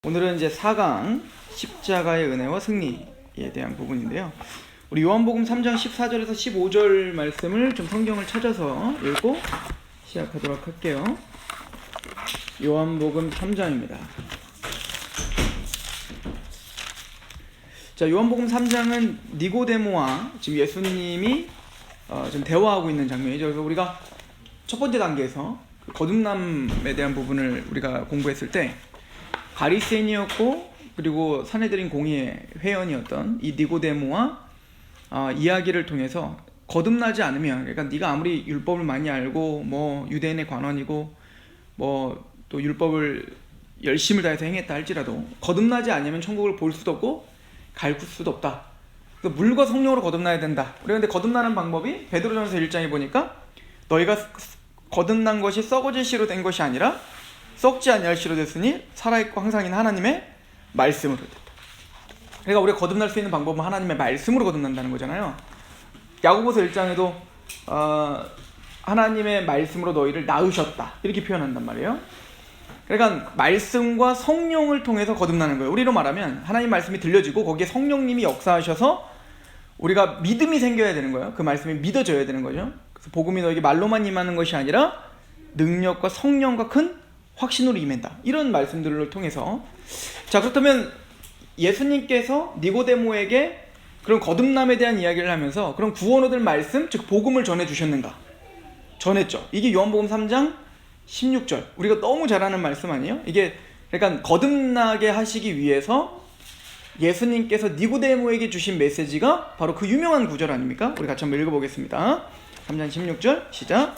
오늘은 이제 4강 십자가의 은혜와 승리에 대한 부분인데요. 우리 요한복음 3장 14절에서 15절 말씀을 좀 성경을 찾아서 읽고 시작하도록 할게요. 요한복음 3장입니다. 자, 요한복음 3장은 니고데모와 지금 예수님이 좀 대화하고 있는 장면이죠. 그래서 우리가 첫 번째 단계에서 거듭남에 대한 부분을 우리가 공부했을 때 바리새인이었고 그리고 산헤드린 공의의 회원이었던 이 니고데모와 이야기를 통해서 거듭나지 않으면, 그러니까 네가 아무리 율법을 많이 알고 뭐 유대인의 관원이고 뭐 또 율법을 열심을 다해서 행했다 할지라도 거듭나지 않으면 천국을 볼 수도 없고 갈 수도 없다. 그래서 물과 성령으로 거듭나야 된다. 그런데 거듭나는 방법이 베드로전서 1장에 보니까 너희가 거듭난 것이 썩어질 씨로 된 것이 아니라 썩지 아니할 씨로 됐으니 살아있고 항상인 하나님의 말씀으로 됐다. 그러니까 우리가 거듭날 수 있는 방법은 하나님의 말씀으로 거듭난다는 거잖아요. 야고보서 1장에도 하나님의 말씀으로 너희를 낳으셨다 이렇게 표현한단 말이에요. 그러니까 말씀과 성령을 통해서 거듭나는 거예요. 우리로 말하면 하나님 말씀이 들려지고 거기에 성령님이 역사하셔서 우리가 믿음이 생겨야 되는 거예요. 그 말씀이 믿어져야 되는 거죠. 그래서 복음이 너에게 말로만 임하는 것이 아니라 능력과 성령과 큰 확신으로 임한다. 이런 말씀들을 통해서, 자, 그렇다면 예수님께서 니고데모에게 그런 거듭남에 대한 이야기를 하면서 그런 구원 얻을 말씀, 즉 복음을 전해주셨는가? 전했죠. 이게 요한복음 3장 16절, 우리가 너무 잘 아는 말씀 아니에요? 이게 그러니까 거듭나게 하시기 위해서 예수님께서 니고데모에게 주신 메시지가 바로 그 유명한 구절 아닙니까? 우리 같이 한번 읽어보겠습니다. 3장 16절 시작.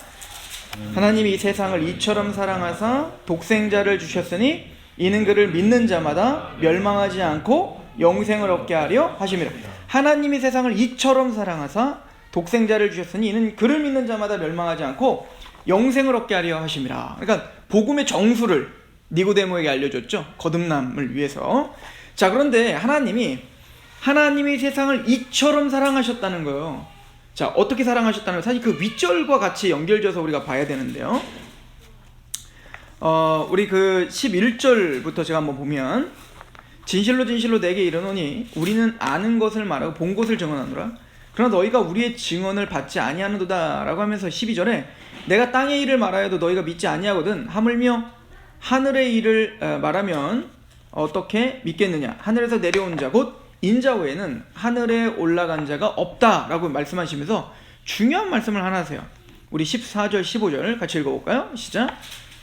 하나님이 이 세상을 이처럼 사랑하사 독생자를 주셨으니 이는 그를 믿는 자마다 멸망하지 않고 영생을 얻게 하려 하심이라. 하나님이 세상을 이처럼 사랑하사 독생자를 주셨으니 이는 그를 믿는 자마다 멸망하지 않고 영생을 얻게 하려 하심이라. 그러니까 복음의 정수를 니고데모에게 알려줬죠. 거듭남을 위해서. 자, 그런데 하나님이 세상을 이처럼 사랑하셨다는 거예요. 자, 어떻게 사랑하셨다는 거, 사실 그 윗절과 같이 연결져서 우리가 봐야 되는데요. 우리 그 11절부터 제가 한번 보면, 진실로 진실로 내게 이르노니 우리는 아는 것을 말하고 본 것을 증언하노라. 그러나 너희가 우리의 증언을 받지 아니하는도다 라고 하면서 12절에 내가 땅의 일을 말하여도 너희가 믿지 아니하거든 하물며 하늘의 일을 말하면 어떻게 믿겠느냐. 하늘에서 내려온 자 곧 인자 외에는 하늘에 올라간 자가 없다라고 말씀하시면서 중요한 말씀을 하나 하세요. 우리 14절 15절 같이 읽어볼까요? 시작.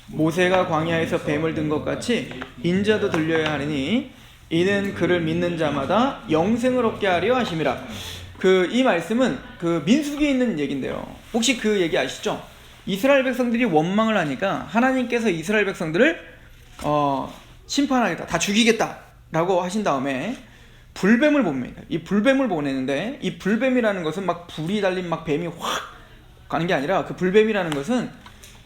모세가 광야에서 뱀을 든 것 같이 인자도 들려야 하리니 이는 그를 믿는 자마다 영생을 얻게 하려 하심이라. 이 말씀은 그 민수기에 있는 얘기인데요. 혹시 그 얘기 아시죠? 이스라엘 백성들이 원망을 하니까 하나님께서 이스라엘 백성들을 심판하겠다, 다 죽이겠다라고 하신 다음에 불뱀을 봅니다. 이 불뱀을 보내는데, 이 불뱀이라는 것은 막 불이 달린 막 뱀이 확 가는 게 아니라 그 불뱀이라는 것은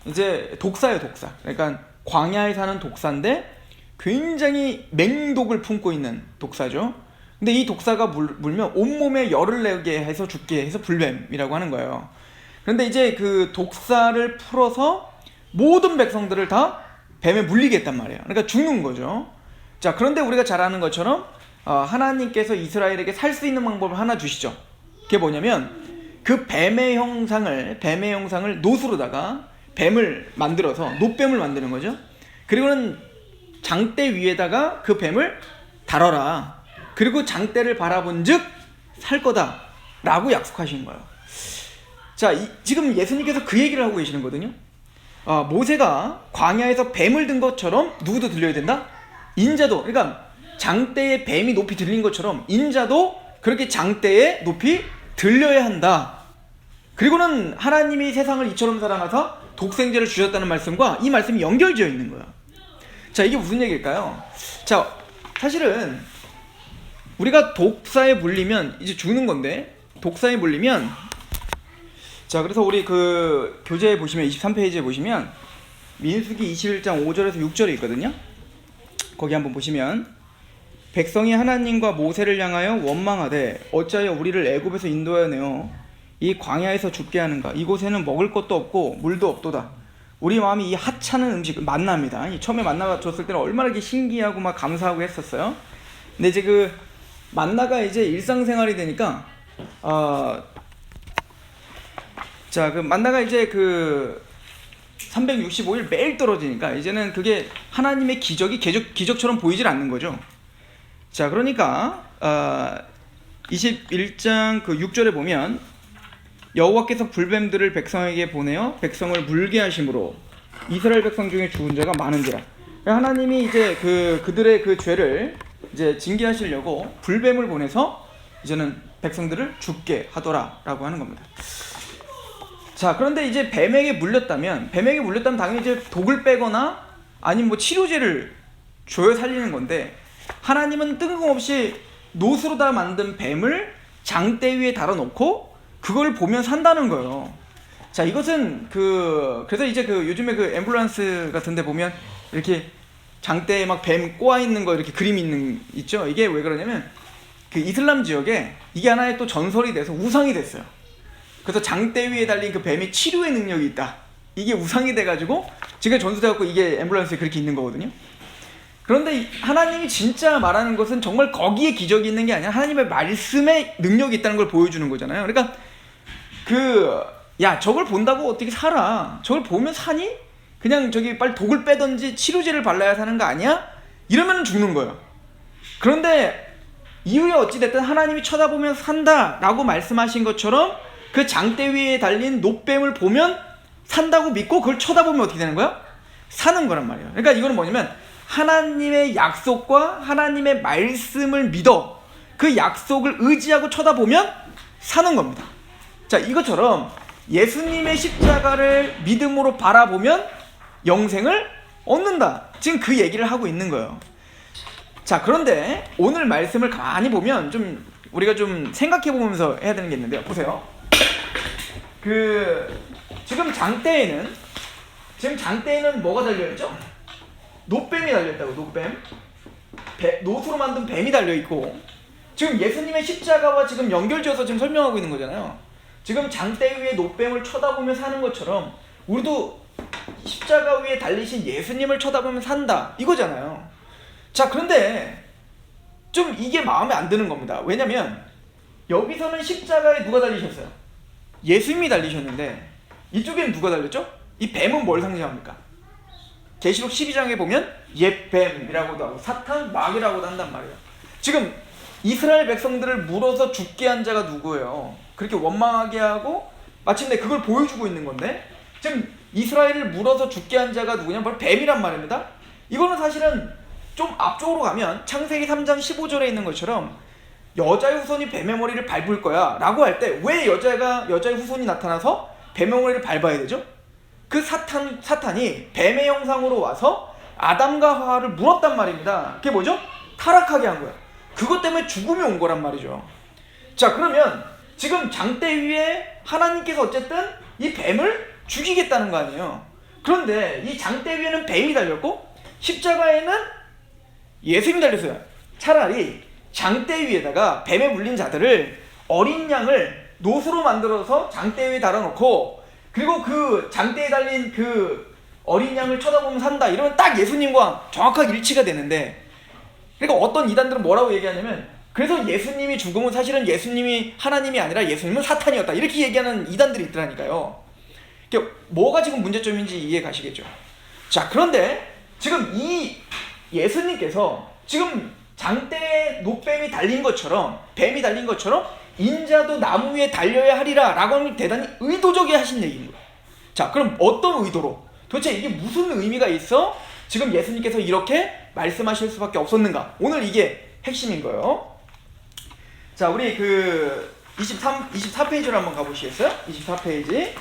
이제 독사예요, 독사. 그러니까 광야에 사는 독사인데 굉장히 맹독을 품고 있는 독사죠. 근데 이 독사가 물면 온몸에 열을 내게 해서 죽게 해서 불뱀이라고 하는 거예요. 그런데 이제 그 독사를 풀어서 모든 백성들을 다 뱀에 물리겠단 말이에요. 그러니까 죽는 거죠. 자, 그런데 우리가 잘 아는 것처럼 하나님께서 이스라엘에게 살 수 있는 방법을 하나 주시죠. 그게 뭐냐면 그 뱀의 형상을 노수로다가 뱀을 만들어서 노뱀을 만드는 거죠. 그리고는 장대 위에다가 그 뱀을 달아라. 그리고 장대를 바라본즉 살 거다 라고 약속하신 거예요. 자, 지금 예수님께서 그 얘기를 하고 계시는 거거든요. 모세가 광야에서 뱀을 든 것처럼 누구도 들려야 된다? 인자도, 그러니까 장대에 뱀이 높이 들린 것처럼 인자도 그렇게 장대에 높이 들려야 한다. 그리고는 하나님이 세상을 이처럼 사랑하사 독생자를 주셨다는 말씀과 이 말씀이 연결되어 있는 거야. 자, 이게 무슨 얘기일까요? 자, 사실은 우리가 독사에 물리면 이제 죽는 건데, 독사에 물리면, 자, 그래서 우리 그 교재에 보시면 23페이지에 보시면 민수기 21장 5절에서 6절이 있거든요. 거기 한번 보시면 백성이 하나님과 모세를 향하여 원망하되 어찌하여 우리를 애굽에서 인도하여 내어 이 광야에서 죽게 하는가. 이곳에는 먹을 것도 없고 물도 없도다. 우리 마음이 이 하찮은 음식, 만나입니다. 처음에 만나가 줬을 때는 얼마나 이렇게 신기하고 막 감사하고 했었어요. 근데 이제 그 만나가 이제 일상생활이 되니까, 자, 그 만나가 이제 그 365일 매일 떨어지니까 이제는 그게 하나님의 기적처럼 보이질 않는 거죠. 자, 그러니까 21장 그 6절에 보면 여호와께서 불뱀들을 백성에게 보내어 백성을 물게 하심으로 이스라엘 백성 중에 죽은 자가 많은지라. 하나님이 이제 그들의 그 죄를 이제 징계하시려고 불뱀을 보내서 이제는 백성들을 죽게 하더라라고 하는 겁니다. 자, 그런데 이제 뱀에게 물렸다면 당연히 이제 독을 빼거나 아니면 뭐 치료제를 줘야 살리는 건데, 하나님은 뜬금없이 노스로 다 만든 뱀을 장대 위에 달아놓고 그걸 보면 산다는 거예요. 자, 이것은 그래서 이제 요즘에 그 앰뷸런스 같은 데 보면 이렇게 장대에 막 뱀 꼬아 있는 거 이렇게 그림 있죠. 이게 왜 그러냐면 그 이슬람 지역에 이게 하나의 또 전설이 돼서 우상이 됐어요. 그래서 장대 위에 달린 그 뱀이 치료의 능력이 있다. 이게 우상이 돼가지고 지금 전수돼갖고 이게 앰뷸런스에 그렇게 있는 거거든요. 그런데 하나님이 진짜 말하는 것은 정말 거기에 기적이 있는 게 아니라 하나님의 말씀에 능력이 있다는 걸 보여주는 거잖아요. 그러니까 야, 저걸 본다고 어떻게 살아? 저걸 보면 사니? 그냥 저기 빨리 독을 빼든지 치료제를 발라야 사는 거 아니야? 이러면 죽는 거예요. 그런데 이후에 어찌됐든 하나님이 쳐다보면 산다라고 말씀하신 것처럼 그 장대 위에 달린 노뱀을 보면 산다고 믿고 그걸 쳐다보면 어떻게 되는 거야? 사는 거란 말이에요. 그러니까 이거는 뭐냐면 하나님의 약속과 하나님의 말씀을 믿어 그 약속을 의지하고 쳐다보면 사는 겁니다. 자, 이것처럼 예수님의 십자가를 믿음으로 바라보면 영생을 얻는다. 지금 그 얘기를 하고 있는 거예요. 자, 그런데 오늘 말씀을 가만히 보면 좀 우리가 좀 생각해 보면서 해야 되는 게 있는데요. 보세요. 지금 장대에는 뭐가 달려있죠? 노뱀이 달려있다고. 노뱀. 노수로 만든 뱀이 달려있고, 지금 예수님의 십자가와 지금 연결지어서 지금 설명하고 있는 거잖아요. 지금 장대 위에 노뱀을 쳐다보며 사는 것처럼 우리도 십자가 위에 달리신 예수님을 쳐다보면 산다, 이거잖아요. 자, 그런데 좀 이게 마음에 안 드는 겁니다. 왜냐면 여기서는 십자가에 누가 달리셨어요? 예수님이 달리셨는데 이쪽에는 누가 달렸죠? 이 뱀은 뭘 상징합니까? 계시록 12장에 보면 옛뱀이라고도 하고 사탄, 마귀라고도 한단 말이에요. 지금 이스라엘 백성들을 물어서 죽게 한 자가 누구예요? 그렇게 원망하게 하고 마침내 그걸 보여주고 있는 건데, 지금 이스라엘을 물어서 죽게 한 자가 누구냐? 바로 뱀이란 말입니다. 이거는 사실은 좀 앞쪽으로 가면 창세기 3장 15절에 있는 것처럼 여자의 후손이 뱀의 머리를 밟을 거야 라고 할 때 왜 여자의 후손이 나타나서 뱀의 머리를 밟아야 되죠? 그 사탄이 뱀의 형상으로 와서 아담과 하와를 물었단 말입니다. 그게 뭐죠? 타락하게 한 거야. 그것 때문에 죽음이 온 거란 말이죠. 자, 그러면 지금 장대 위에 하나님께서 어쨌든 이 뱀을 죽이겠다는 거 아니에요. 그런데 이 장대 위에는 뱀이 달렸고 십자가에는 예수님이 달렸어요. 차라리 장대 위에다가 뱀에 물린 자들을 어린 양을 노수로 만들어서 장대 위에 달아놓고, 그리고 그 장대에 달린 그 어린 양을 쳐다보면 산다, 이러면 딱 예수님과 정확하게 일치가 되는데, 그러니까 어떤 이단들은 뭐라고 얘기하냐면, 그래서 예수님이 죽음은 사실은 예수님이 하나님이 아니라 예수님은 사탄이었다, 이렇게 얘기하는 이단들이 있더라니까요. 그러니까 뭐가 지금 문제점인지 이해 가시겠죠. 자, 그런데 지금 이 예수님께서 지금 장대에 노뱀이 달린 것처럼, 뱀이 달린 것처럼 인자도 나무 위에 달려야 하리라 라고 하면 대단히 의도적이 하신 얘기인 거예요. 자, 그럼 어떤 의도로? 도대체 이게 무슨 의미가 있어? 지금 예수님께서 이렇게 말씀하실 수밖에 없었는가? 오늘 이게 핵심인 거예요. 자, 우리 24페이지로 한번 가보시겠어요? 24페이지.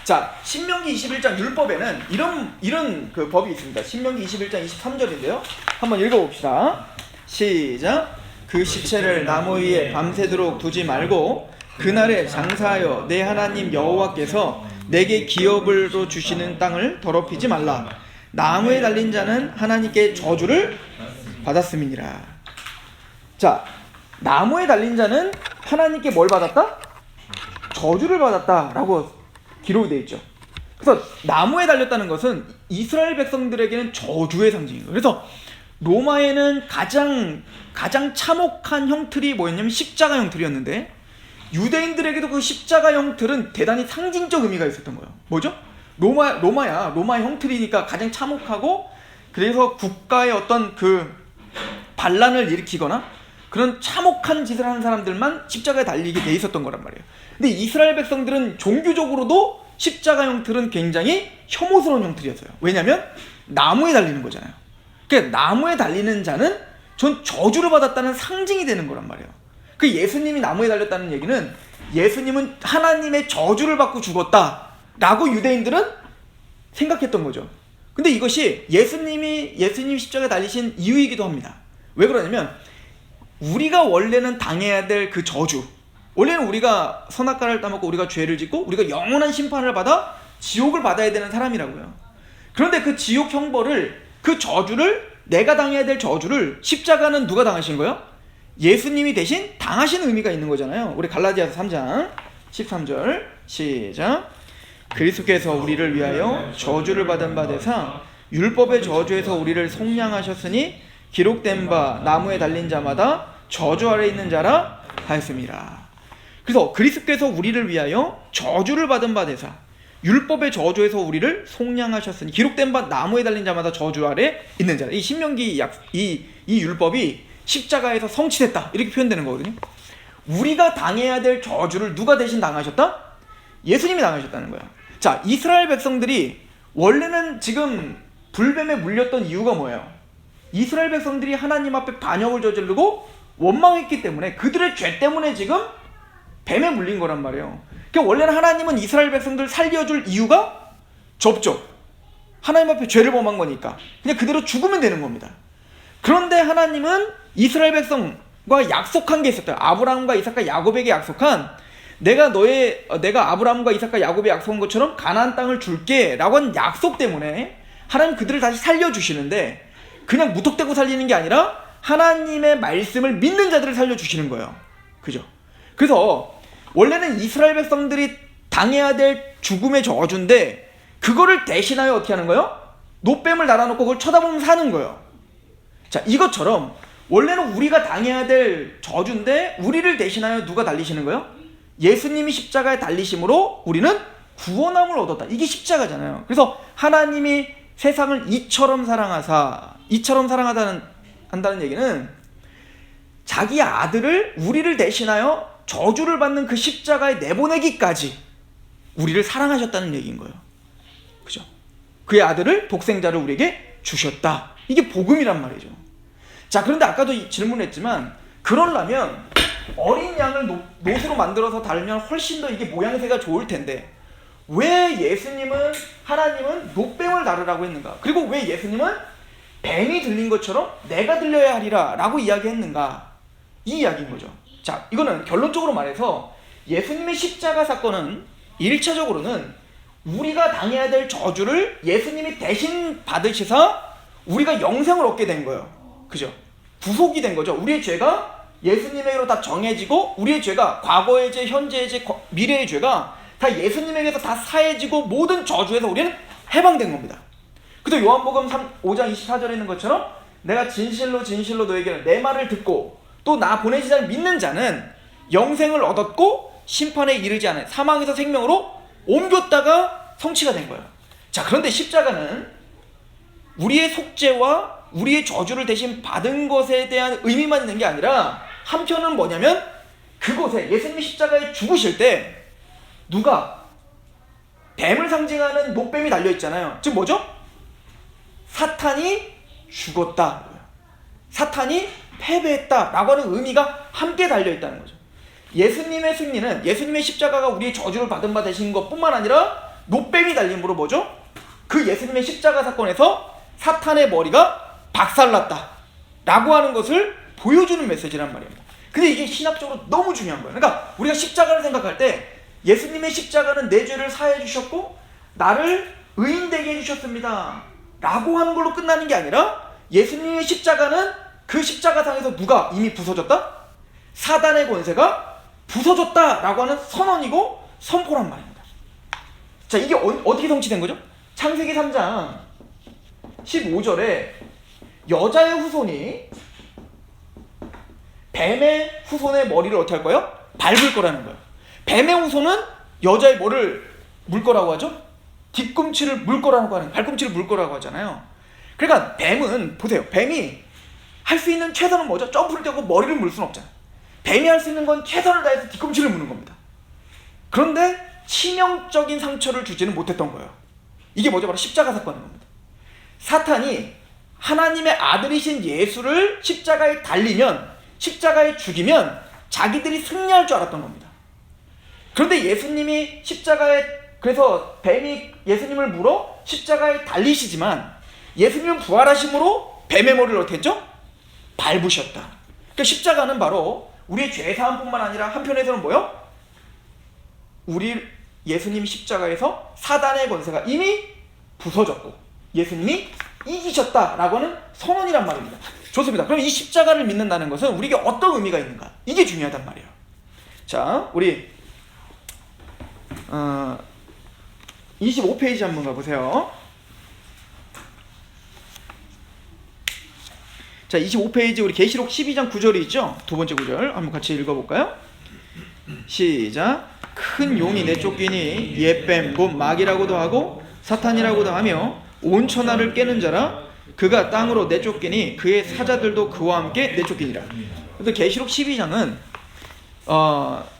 자, 신명기 21장 율법에는 이런 그 법이 있습니다. 신명기 21장 23절인데요. 한번 읽어봅시다. 시작. 그 시체를 나무 위에 밤새도록 두지 말고 그날에 장사하여 내 하나님 여호와께서 내게 기업으로 주시는 땅을 더럽히지 말라. 나무에 달린 자는 하나님께 저주를 받았음이니라. 자, 나무에 달린 자는 하나님께 뭘 받았다? 저주를 받았다라고 기록이 되어 있죠. 그래서 나무에 달렸다는 것은 이스라엘 백성들에게는 저주의 상징이에요. 그래서 로마에는 가장 참혹한 형틀이 뭐였냐면 십자가 형틀이었는데, 유대인들에게도 그 십자가 형틀은 대단히 상징적 의미가 있었던 거예요. 뭐죠? 로마의 형틀이니까 가장 참혹하고, 그래서 국가의 어떤 그 반란을 일으키거나 그런 참혹한 짓을 하는 사람들만 십자가에 달리게 돼 있었던 거란 말이에요. 근데 이스라엘 백성들은 종교적으로도 십자가 형틀은 굉장히 혐오스러운 형틀이었어요. 왜냐하면 나무에 달리는 거잖아요. 그러니까 나무에 달리는 자는 전 저주를 받았다는 상징이 되는 거란 말이에요. 그 예수님이 나무에 달렸다는 얘기는 예수님은 하나님의 저주를 받고 죽었다라고 유대인들은 생각했던 거죠. 근데 이것이 예수님 십자가에 달리신 이유이기도 합니다. 왜 그러냐면 우리가 원래는 당해야 될 그 저주, 원래는 우리가 선악과를 따먹고 우리가 죄를 짓고 우리가 영원한 심판을 받아 지옥을 받아야 되는 사람이라고요. 그런데 그 지옥 형벌을, 그 저주를, 내가 당해야 될 저주를 십자가는 누가 당하신 거예요? 예수님이 대신 당하신 의미가 있는 거잖아요. 우리 갈라디아서 3장 13절 시작. 그리스도께서 우리를 위하여 저주를 받은 바 되사 율법의 저주에서 우리를 속량하셨으니 기록된 바 나무에 달린 자마다 저주 아래 있는 자라 하였습니다. 그래서 그리스도께서 우리를 위하여 저주를 받은 바 되사 율법의 저주에서 우리를 속량하셨으니 기록된 바 나무에 달린 자마다 저주 아래 있는 자라. 이 신명기 이 율법이 십자가에서 성취됐다 이렇게 표현되는 거거든요. 우리가 당해야 될 저주를 누가 대신 당하셨다? 예수님이 당하셨다는 거야. 자, 이스라엘 백성들이 원래는 지금 불뱀에 물렸던 이유가 뭐예요? 이스라엘 백성들이 하나님 앞에 반역을 저지르고 원망했기 때문에, 그들의 죄 때문에 지금 뱀에 물린 거란 말이에요. 그러니까 원래는 하나님은 이스라엘 백성들을 살려줄 이유가 없죠. 하나님 앞에 죄를 범한 거니까 그냥 그대로 죽으면 되는 겁니다. 그런데 하나님은 이스라엘 백성과 약속한 게 있었어요. 아브라함과 이삭과 야곱에게 약속한, 내가 아브라함과 이삭과 야곱에 약속한 것처럼 가나안 땅을 줄게 라고 한 약속 때문에 하나님 그들을 다시 살려주시는데, 그냥 무턱대고 살리는 게 아니라 하나님의 말씀을 믿는 자들을 살려주시는 거예요. 그죠? 그래서 원래는 이스라엘 백성들이 당해야 될 죽음의 저주인데, 그거를 대신하여 어떻게 하는 거예요? 노뱀을 달아놓고 그걸 쳐다보면 사는 거예요. 자, 이것처럼 원래는 우리가 당해야 될 저주인데 우리를 대신하여 누가 달리시는 거예요? 예수님이 십자가에 달리심으로 우리는 구원함을 얻었다. 이게 십자가잖아요. 그래서 하나님이 세상을 이처럼 한다는 얘기는 자기 아들을 우리를 대신하여 저주를 받는 그 십자가에 내보내기까지 우리를 사랑하셨다는 얘기인 거예요. 그죠? 그의 아들을, 독생자를 우리에게 주셨다. 이게 복음이란 말이죠. 자, 그런데 아까도 질문했지만, 그러려면 어린 양을 노수로 만들어서 달면 훨씬 더 이게 모양새가 좋을 텐데 왜 하나님은 노뱀을 다루라고 했는가? 그리고 왜 예수님은 뱀이 들린 것처럼 내가 들려야 하리라 라고 이야기했는가? 이 이야기인 거죠. 자, 이거는 결론적으로 말해서 예수님의 십자가 사건은 1차적으로는 우리가 당해야 될 저주를 예수님이 대신 받으시사 우리가 영생을 얻게 된 거예요. 그죠? 구속이 된 거죠. 우리의 죄가 예수님에게로 다 정해지고, 우리의 죄가, 과거의 죄, 현재의 죄, 미래의 죄가 다 예수님에게서 다 사해지고 모든 저주에서 우리는 해방된 겁니다. 그래서 요한복음 5장 24절에 있는 것처럼 내가 진실로 너에게는 내 말을 듣고 또 나 보내신 자를 믿는 자는 영생을 얻었고 심판에 이르지 않은 사망에서 생명으로 옮겼다가 성취가 된 거예요. 자, 그런데 십자가는 우리의 속죄와 우리의 저주를 대신 받은 것에 대한 의미만 있는 게 아니라 한편은 뭐냐면, 그곳에 예수님이 십자가에 죽으실 때 누가 뱀을 상징하는 노뱀이 달려있잖아요. 즉 뭐죠? 사탄이 죽었다, 사탄이 패배했다 라고 하는 의미가 함께 달려있다는 거죠. 예수님의 승리는, 예수님의 십자가가 우리의 저주를 받은 바 되신 것뿐만 아니라 노뱀이 달림으로 뭐죠? 그 예수님의 십자가 사건에서 사탄의 머리가 박살났다 라고 하는 것을 보여주는 메시지란 말입니다. 근데 이게 신학적으로 너무 중요한 거예요. 그러니까 우리가 십자가를 생각할 때 예수님의 십자가는 내 죄를 사해 주셨고 나를 의인되게 해주셨습니다 라고 하는 걸로 끝나는 게 아니라, 예수님의 십자가는 그 십자가상에서 누가 이미 부서졌다? 사단의 권세가 부서졌다 라고 하는 선언이고 선포란 말입니다. 자, 이게 어떻게 성취된 거죠? 창세기 3장 15절에 여자의 후손이 뱀의 후손의 머리를 어떻게 할 거예요? 밟을 거라는 거예요. 뱀의 후손은 여자의 뭐를 물 거라고 하죠? 뒤꿈치를 물 거라고 하는, 발꿈치를 물 거라고 하잖아요. 그러니까 뱀은, 보세요. 뱀이 할 수 있는 최선은 뭐죠? 점프를 뛰고 머리를 물 수는 없잖아요. 뱀이 할 수 있는 건 최선을 다해서 뒤꿈치를 무는 겁니다. 그런데 치명적인 상처를 주지는 못했던 거예요. 이게 뭐죠? 바로 십자가 사건인 겁니다. 사탄이 하나님의 아들이신 예수를 십자가에 달리면, 십자가에 죽이면 자기들이 승리할 줄 알았던 겁니다. 그런데 예수님이 십자가에, 그래서 뱀이 예수님을 물어 십자가에 달리시지만 예수님은 부활하심으로 뱀의 머리를 어떻게 했죠? 밟으셨다. 그러니까 십자가는 바로 우리의 죄사함뿐만 아니라 한편에서는 뭐요? 우리 예수님 십자가에서 사단의 권세가 이미 부서졌고 예수님이 이기셨다라고 하는 선언이란 말입니다. 좋습니다. 그럼 이 십자가를 믿는다는 것은 우리에게 어떤 의미가 있는가? 이게 중요하단 말이에요. 자, 우리 25페이지 한번 가보세요. 자, 25페이지 우리 계시록 12장 9절이 있죠? 두 번째 구절 한번 같이 읽어볼까요? 시작. 큰 용이 내쫓기니 옛뱀 곧 마귀라고도 하고 사탄이라고도 하며 온 천하를 깨는 자라. 그가 땅으로 내쫓기니 그의 사자들도 그와 함께 내쫓기니라. 그래서 계시록 12장은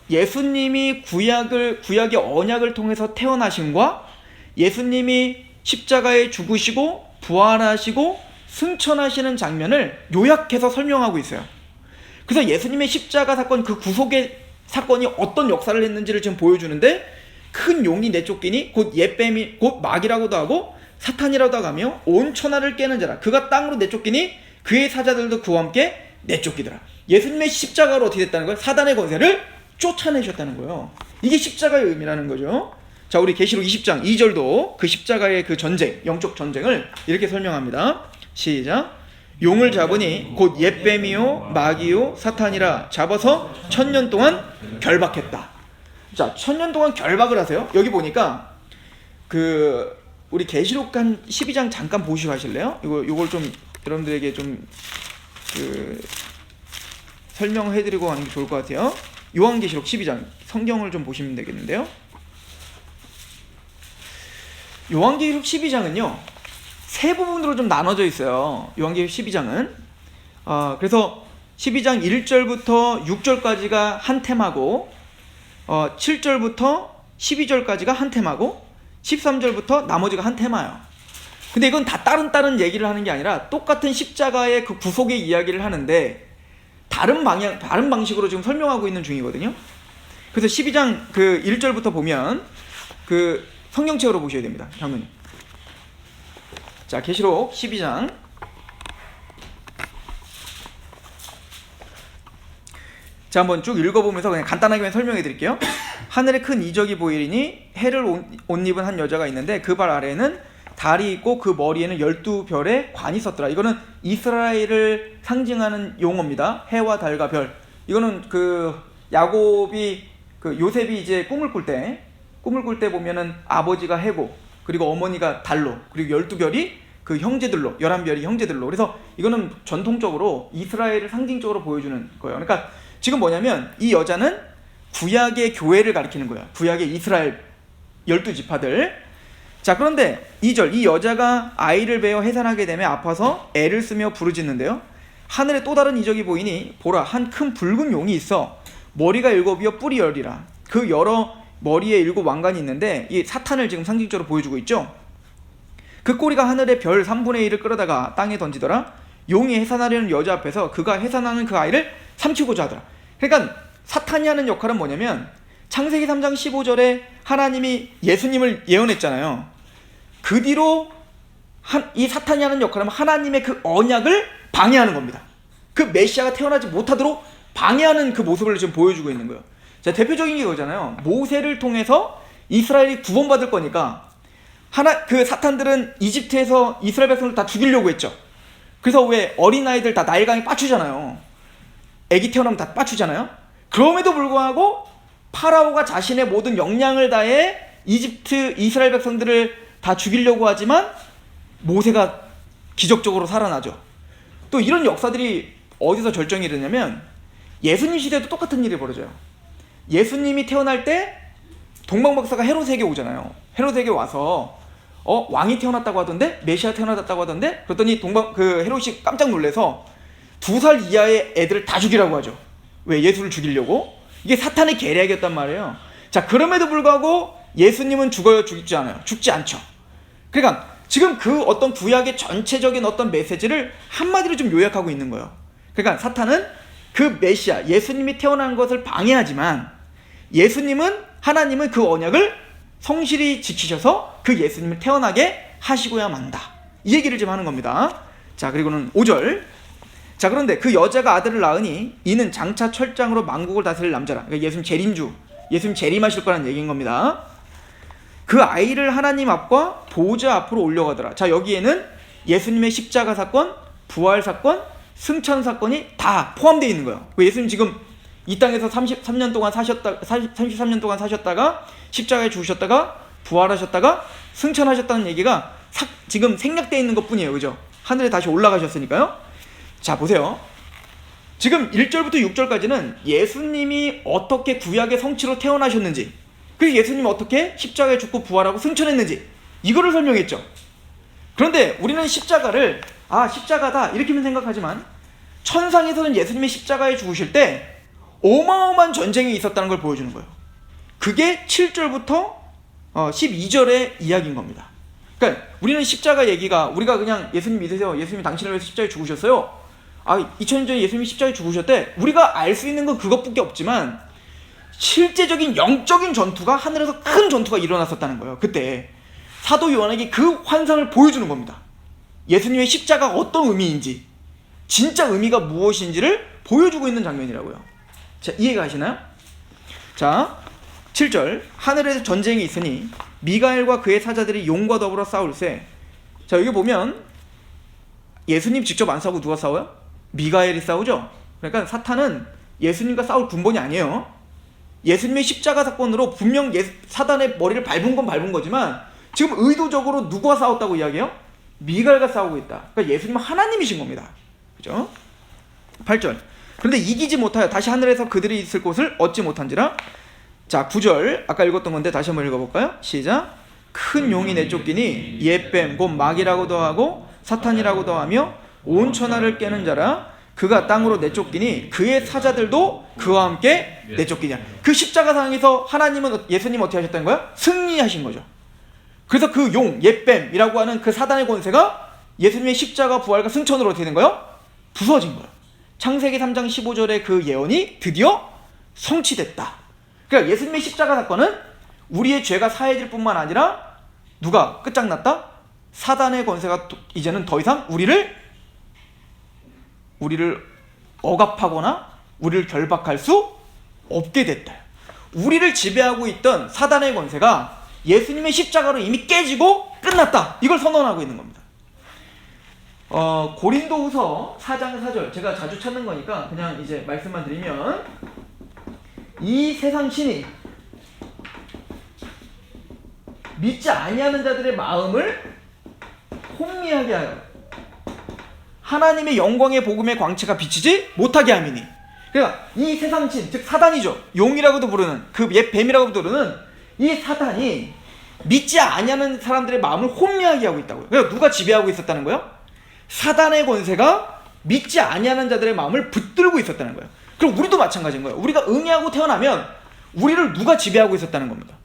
예수님이 구약의 언약을 통해서 태어나심과 예수님이 십자가에 죽으시고 부활하시고 승천하시는 장면을 요약해서 설명하고 있어요. 그래서 예수님의 십자가 사건, 그 구속의 사건이 어떤 역사를 했는지를 지금 보여주는데, 큰 용이 내쫓기니 곧 옛뱀이 곧 마귀라고도 하고 사탄이라고도 하며 온 천하를 깨는 자라. 그가 땅으로 내쫓기니 그의 사자들도 그와 함께 내쫓기더라. 예수님의 십자가로 어떻게 됐다는 거예요? 사단의 권세를 쫓아내셨다는 거예요. 이게 십자가의 의미라는 거죠. 자, 우리 계시록 20장 2절도 그 십자가의 그 전쟁, 영적 전쟁을 이렇게 설명합니다. 시작. 용을 잡으니 곧 옛뱀이요 마귀요 사탄이라. 잡아서 1000년 동안 결박했다. 자, 1000년 동안 결박을 하세요. 여기 보니까 우리 계시록 한 12장 잠깐 보시고 하실래요? 이걸 좀 여러분들에게 좀 설명해드리고 하는 게 좋을 것 같아요. 요한계시록 12장 성경을 좀 보시면 되겠는데요. 요한계시록 12장은요 세 부분으로 좀 나눠져 있어요. 요한계시록 12장은 그래서 12장 1절부터 6절까지가 한 테마고 7절부터 12절까지가 한 테마고 13절부터 나머지가 한 테마예요. 근데 이건 다 다른 얘기를 하는 게 아니라 똑같은 십자가의 그 구속의 이야기를 하는데 다른 방식으로 지금 설명하고 있는 중이거든요. 그래서 12장 그 1절부터 보면 그 성경책으로 보셔야 됩니다. 장로님. 자, 계시록 12장 자, 한번 쭉 읽어보면서 그냥 간단하게 설명해 드릴게요. 하늘에 큰 이적이 보이리니 해를 옷 입은 한 여자가 있는데 그 발 아래에는 달이 있고 그 머리에는 12별의 관이 있었더라. 이거는 이스라엘을 상징하는 용어입니다. 해와 달과 별. 이거는 그 야곱이 요셉이 이제 꿈을 꿀 때 보면은 아버지가 해고 그리고 어머니가 달로 그리고 12별이 그 형제들로 11별이 형제들로. 그래서 이거는 전통적으로 이스라엘을 상징적으로 보여주는 거예요. 그러니까 지금 뭐냐면 이 여자는 구약의 교회를 가리키는 거예요. 구약의 이스라엘 12지파들. 자, 그런데 2절, 이 여자가 아이를 베어 해산하게 되며 아파서 애를 쓰며 부르짖는데요. 하늘에 또 다른 이적이 보이니 보라, 한 큰 붉은 용이 있어 머리가 7이요 뿔이 10이라. 그 여러 머리에 7 왕관이 있는데 이 사탄을 지금 상징적으로 보여주고 있죠. 그 꼬리가 하늘의 별 3분의 1을 끌어다가 땅에 던지더라. 용이 해산하려는 여자 앞에서 그가 해산하는 그 아이를 삼키고자 하더라. 그러니까 사탄이 하는 역할은 뭐냐면 창세기 3장 15절에 하나님이 예수님을 예언했잖아요. 그 뒤로 이 사탄이 하는 역할은 하나님의 그 언약을 방해하는 겁니다. 그 메시아가 태어나지 못하도록 방해하는 그 모습을 지금 보여주고 있는 거예요. 자, 대표적인 게 이거잖아요. 모세를 통해서 이스라엘이 구원받을 거니까 그 사탄들은 이집트에서 이스라엘 백성을 다 죽이려고 했죠. 그래서 왜 어린아이들 다 나일강에 빠추잖아요. 애기 태어나면 다 빠추잖아요. 그럼에도 불구하고 파라오가 자신의 모든 역량을 다해 이집트 이스라엘 백성들을 다 죽이려고 하지만 모세가 기적적으로 살아나죠. 또 이런 역사들이 어디서 절정이 이르냐면 예수님 시대도 똑같은 일이 벌어져요. 예수님이 태어날 때 동방박사가 헤롯에게 오잖아요. 헤롯에게 와서 왕이 태어났다고 하던데, 메시아 태어났다고 하던데, 그랬더니 헤롯이 깜짝 놀래서 2살 이하의 애들을 다 죽이라고 하죠. 왜? 예수를 죽이려고. 이게 사탄의 계략이었단 말이에요. 자, 그럼에도 불구하고 예수님은 죽어요? 죽지 않아요? 죽지 않죠. 그러니까 지금 그 어떤 구약의 전체적인 어떤 메시지를 한마디로 좀 요약하고 있는 거예요. 그러니까 사탄은 그 메시아, 예수님이 태어난 것을 방해하지만 하나님은 그 언약을 성실히 지키셔서 그 예수님을 태어나게 하시고야 만다. 이 얘기를 좀 하는 겁니다. 자, 그리고는 5절. 자, 그런데 그 여자가 아들을 낳으니 이는 장차 철장으로 만국을 다스릴 남자라. 그러니까 예수님 재림하실 거라는 얘기인 겁니다. 그 아이를 하나님 앞과 보좌 앞으로 올려가더라. 자, 여기에는 예수님의 십자가 사건, 부활 사건, 승천 사건이 다 포함되어 있는 거예요. 예수님 지금 이 땅에서 33년 동안 사셨다가 십자가에 죽으셨다가 부활하셨다가 승천하셨다는 얘기가 지금 생략되어 있는 것 뿐이에요. 그죠? 하늘에 다시 올라가셨으니까요. 자, 보세요. 지금 1절부터 6절까지는 예수님이 어떻게 구약의 성취로 태어나셨는지, 그리고 예수님이 어떻게 십자가에 죽고 부활하고 승천했는지, 이거를 설명했죠. 그런데 우리는 십자가를 십자가다 이렇게만 생각하지만 천상에서는 예수님이 십자가에 죽으실 때 어마어마한 전쟁이 있었다는 걸 보여주는 거예요. 그게 7절부터 12절의 이야기인 겁니다. 그러니까 우리는 십자가 얘기가, 우리가 그냥 예수님 믿으세요, 예수님이 당신을 위해서 십자가에 죽으셨어요, 2000년 전에 예수님이 십자가에 죽으셨대, 우리가 알 수 있는 건 그것밖에 없지만 실제적인 영적인 전투가, 하늘에서 큰 전투가 일어났었다는 거예요. 그때 사도 요한에게 그 환상을 보여주는 겁니다. 예수님의 십자가가 어떤 의미인지, 진짜 의미가 무엇인지를 보여주고 있는 장면이라고요. 자, 이해가 가시나요? 자, 7절. 하늘에서 전쟁이 있으니 미가엘과 그의 사자들이 용과 더불어 싸울세. 자, 여기 보면 예수님 직접 안 싸우고 누가 싸워요? 미가엘이 싸우죠. 그러니까 사탄은 예수님과 싸울 군번이 아니에요. 예수님의 십자가 사건으로 분명 사단의 머리를 밟은 건 밟은 거지만 지금 의도적으로 누구와 싸웠다고 이야기해요? 미가엘과 싸우고 있다. 그러니까 예수님은 하나님이신 겁니다. 그죠? 8절. 그런데 이기지 못하여 다시 하늘에서 그들이 있을 곳을 얻지 못한지라. 자, 9절. 아까 읽었던 건데 다시 한번 읽어볼까요? 시작. 큰 용이 내쫓기니 옛뱀 곧 마귀라고도 하고 사탄이라고도 하며 온 천하를 깨는 자라. 그가 땅으로 내쫓기니 그의 사자들도 그와 함께 내쫓기냐. 그 십자가상에서 예수님 어떻게 하셨다는 거야? 승리하신 거죠. 그래서 그 용, 옛뱀이라고 하는 그 사단의 권세가 예수님의 십자가 부활과 승천으로 어떻게 된 거예요? 부서진 거예요. 창세기 3장 15절의 그 예언이 드디어 성취됐다. 그러니까 예수님의 십자가 사건은 우리의 죄가 사해질 뿐만 아니라 누가 끝장났다? 사단의 권세가 이제는 더 이상 우리를 억압하거나 우리를 결박할 수 없게 됐다. 우리를 지배하고 있던 사단의 권세가 예수님의 십자가로 이미 깨지고 끝났다. 이걸 선언하고 있는 겁니다. 고린도후서 4장 4절, 제가 자주 찾는 거니까 그냥 이제 말씀만 드리면, 이 세상 신이 믿지 아니하는 자들의 마음을 혼미하게 하여 하나님의 영광의 복음의 광채가 비치지 못하게 함이니. 그러니까 이 세상 신, 즉 사단이죠. 용이라고도 부르는, 그 옛 뱀이라고도 부르는 이 사단이 믿지 아니하는 사람들의 마음을 혼미하게 하고 있다고요. 그러니까 누가 지배하고 있었다는 거예요? 사단의 권세가 믿지 아니하는 자들의 마음을 붙들고 있었다는 거예요. 그럼 우리도 마찬가지인 거예요. 우리가 응애하고 태어나면 우리를 누가 지배하고 있었다는 겁니다.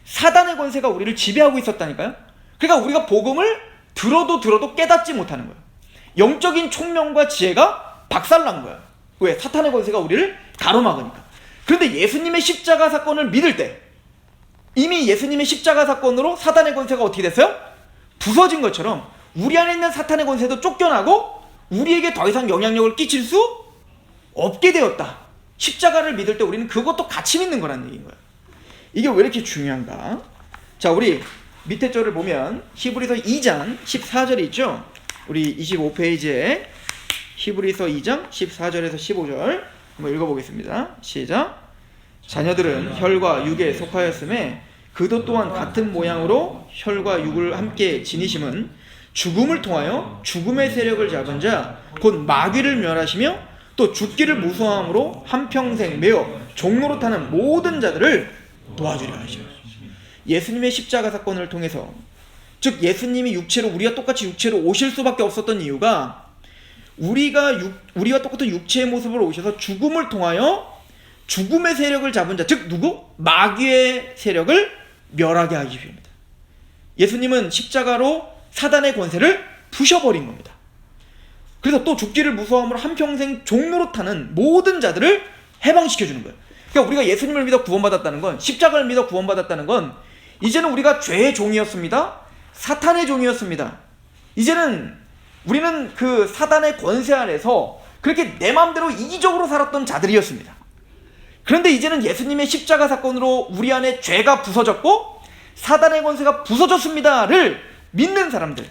사단의 권세가 우리를 지배하고 있었다니까요. 그러니까 우리가 복음을 들어도 깨닫지 못하는 거예요. 영적인 총명과 지혜가 박살난 거예요. 왜? 사탄의 권세가 우리를 가로막으니까. 그런데 예수님의 십자가 사건을 믿을 때 이미 예수님의 십자가 사건으로 사단의 권세가 어떻게 됐어요? 부서진 것처럼 우리 안에 있는 사탄의 권세도 쫓겨나고 우리에게 더 이상 영향력을 끼칠 수 없게 되었다. 십자가를 믿을 때 우리는 그것도 같이 믿는 거라는 얘기인 거예요. 이게 왜 이렇게 중요한가? 자, 우리 밑에 절을 보면 히브리서 2장 14절이 있죠? 우리 25페이지에 히브리서 2장 14절에서 15절 한번 읽어보겠습니다. 시작. 자녀들은 혈과 육에 속하였음에 그도 또한 같은 모양으로 혈과 육을 함께 지니심은 죽음을 통하여 죽음의 세력을 잡은 자 곧 마귀를 멸하시며 또 죽기를 무서워함으로 한평생 매어 종로로 타는 모든 자들을 도와주려 하시오. 예수님의 십자가 사건을 통해서, 즉 예수님이 우리와 똑같이 육체로 오실 수밖에 없었던 이유가 우리와 똑같은 육체의 모습으로 오셔서 죽음을 통하여 죽음의 세력을 잡은 자, 즉 누구? 마귀의 세력을 멸하게 하기 위함입니다. 예수님은 십자가로 사단의 권세를 부셔버린 겁니다. 그래서 또 죽기를 무서워함으로 한평생 종로로 타는 모든 자들을 해방시켜주는 거예요. 그러니까 우리가 예수님을 믿어 구원받았다는 건, 십자가를 믿어 구원받았다는 건, 이제는 우리가 죄의 종이었습니다. 사탄의 종이었습니다. 이제는 우리는 그 사단의 권세 아래서 그렇게 내 마음대로 이기적으로 살았던 자들이었습니다. 그런데 이제는 예수님의 십자가 사건으로 우리 안에 죄가 부서졌고 사단의 권세가 부서졌습니다를 믿는 사람들,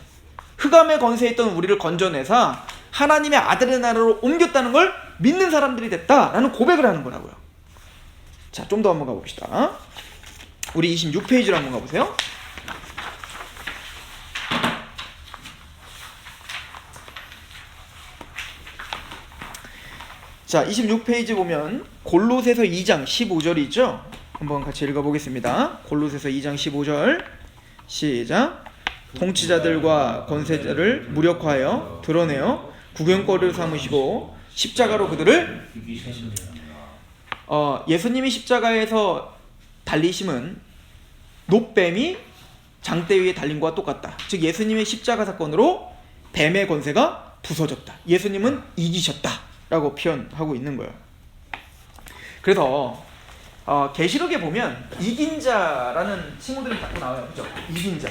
흑암의 권세에 있던 우리를 건져내사 하나님의 아들의 나라로 옮겼다는 걸 믿는 사람들이 됐다라는 고백을 하는 거라고요. 자, 좀 더 한번 가봅시다. 우리 26페이지로 한번 가보세요. 자, 26페이지 보면 골로새서 2장 15절이 있죠? 한번 같이 읽어보겠습니다. 골로새서 2장 15절 시작. 통치자들과 권세자를 무력화하여 드러내어 구경거리를 삼으시고 십자가로 그들을 예수님이 십자가에서 달리심은 놋뱀이 장대 위에 달린 것과 똑같다. 즉 예수님의 십자가 사건으로 뱀의 권세가 부서졌다. 예수님은 이기셨다 라고 표현하고 있는 거예요. 그래서 계시록에 보면 이긴 자라는 친구들이 자꾸 나와요. 그죠? 이긴 자.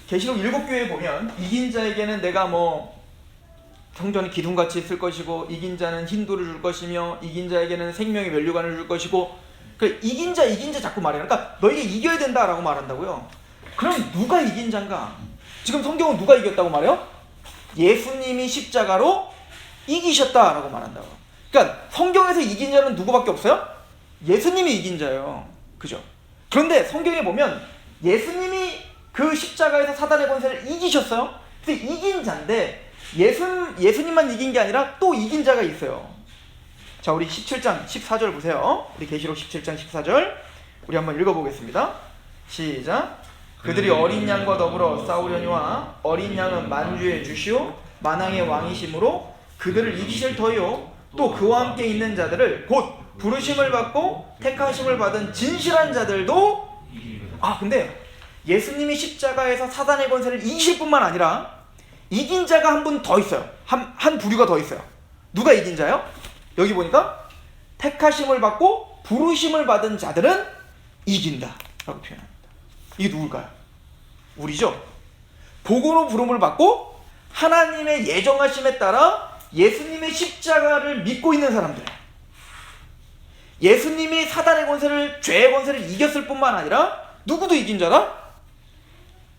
계시록 7교회에 보면 이긴 자에게는 내가 성전이 기둥같이 있을 것이고 이긴 자는 흰돌을 줄 것이며 이긴 자에게는 생명의 면류관을 줄 것이고, 그러니까 이긴 자 자꾸 말해요. 그러니까 너에게 이겨야 된다라고 말한다고요. 그럼 누가 이긴 자인가? 지금 성경은 누가 이겼다고 말해요? 예수님이 십자가로 이기셨다라고 말한다고. 그러니까 성경에서 이긴 자는 누구밖에 없어요? 예수님이 이긴 자예요. 그죠? 그런데 성경에 보면 예수님이 그 십자가에서 사단의 권세를 이기셨어요. 근데 이긴 자인데 예수님만 이긴 게 아니라 또 이긴 자가 있어요. 자, 우리 17장 14절 보세요. 우리 계시록 17장 14절 우리 한번 읽어보겠습니다. 시작. 그들이 어린 양과 더불어 싸우려니와 어린 양은 만주의 주시오 만왕의 왕이심으로 그들을 이기실 터이요 또 그와 함께 있는 자들을 곧 부르심을 받고 택하심을 받은 진실한 자들도. 근데 예수님이 십자가에서 사단의 권세를 이기실 뿐만 아니라 이긴 자가 한 분 더 있어요. 한 부류가 더 있어요. 누가 이긴 자요? 여기 보니까 택하심을 받고 부르심을 받은 자들은 이긴다 라고 표현합니다. 이게 누굴까요? 우리죠. 복으로 부름을 받고 하나님의 예정하심에 따라 예수님의 십자가를 믿고 있는 사람들, 예수님이 사단의 권세를, 죄의 권세를 이겼을 뿐만 아니라 누구도 이긴 자라?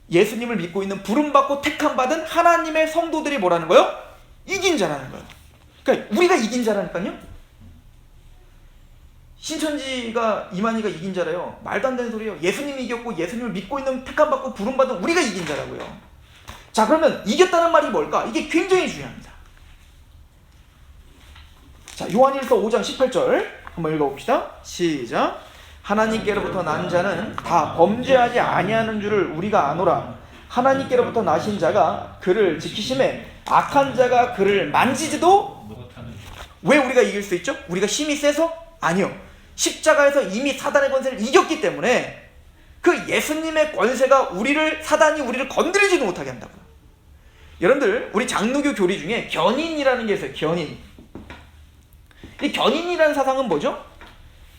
예수님을 믿고 있는 부름받고 택함받은 하나님의 성도들이 뭐라는 거예요? 이긴 자라는 거예요. 그러니까 우리가 이긴 자라니까요. 신천지가 이만희가 이긴 자래요. 말도 안 되는 소리예요. 예수님이 이겼고 예수님을 믿고 있는 택함받고 부름받은 우리가 이긴 자라고요. 자, 그러면 이겼다는 말이 뭘까? 이게 굉장히 중요합니다. 자, 요한일서 5장 18절 한번 읽어봅시다. 시작. 하나님께로부터 난 자는 다 범죄하지 아니하는 줄을 우리가 아노라. 하나님께로부터 나신 자가 그를 지키심에 악한 자가 그를 만지지도. 왜 우리가 이길 수 있죠? 우리가 힘이 세서? 아니요. 십자가에서 이미 사단의 권세를 이겼기 때문에 그 예수님의 권세가 사단이 우리를 건드리지도 못하게 한다고요. 여러분들, 우리 장로교 교리 중에 견인이라는 게 있어요. 견인. 이 견인이라는 사상은 뭐죠?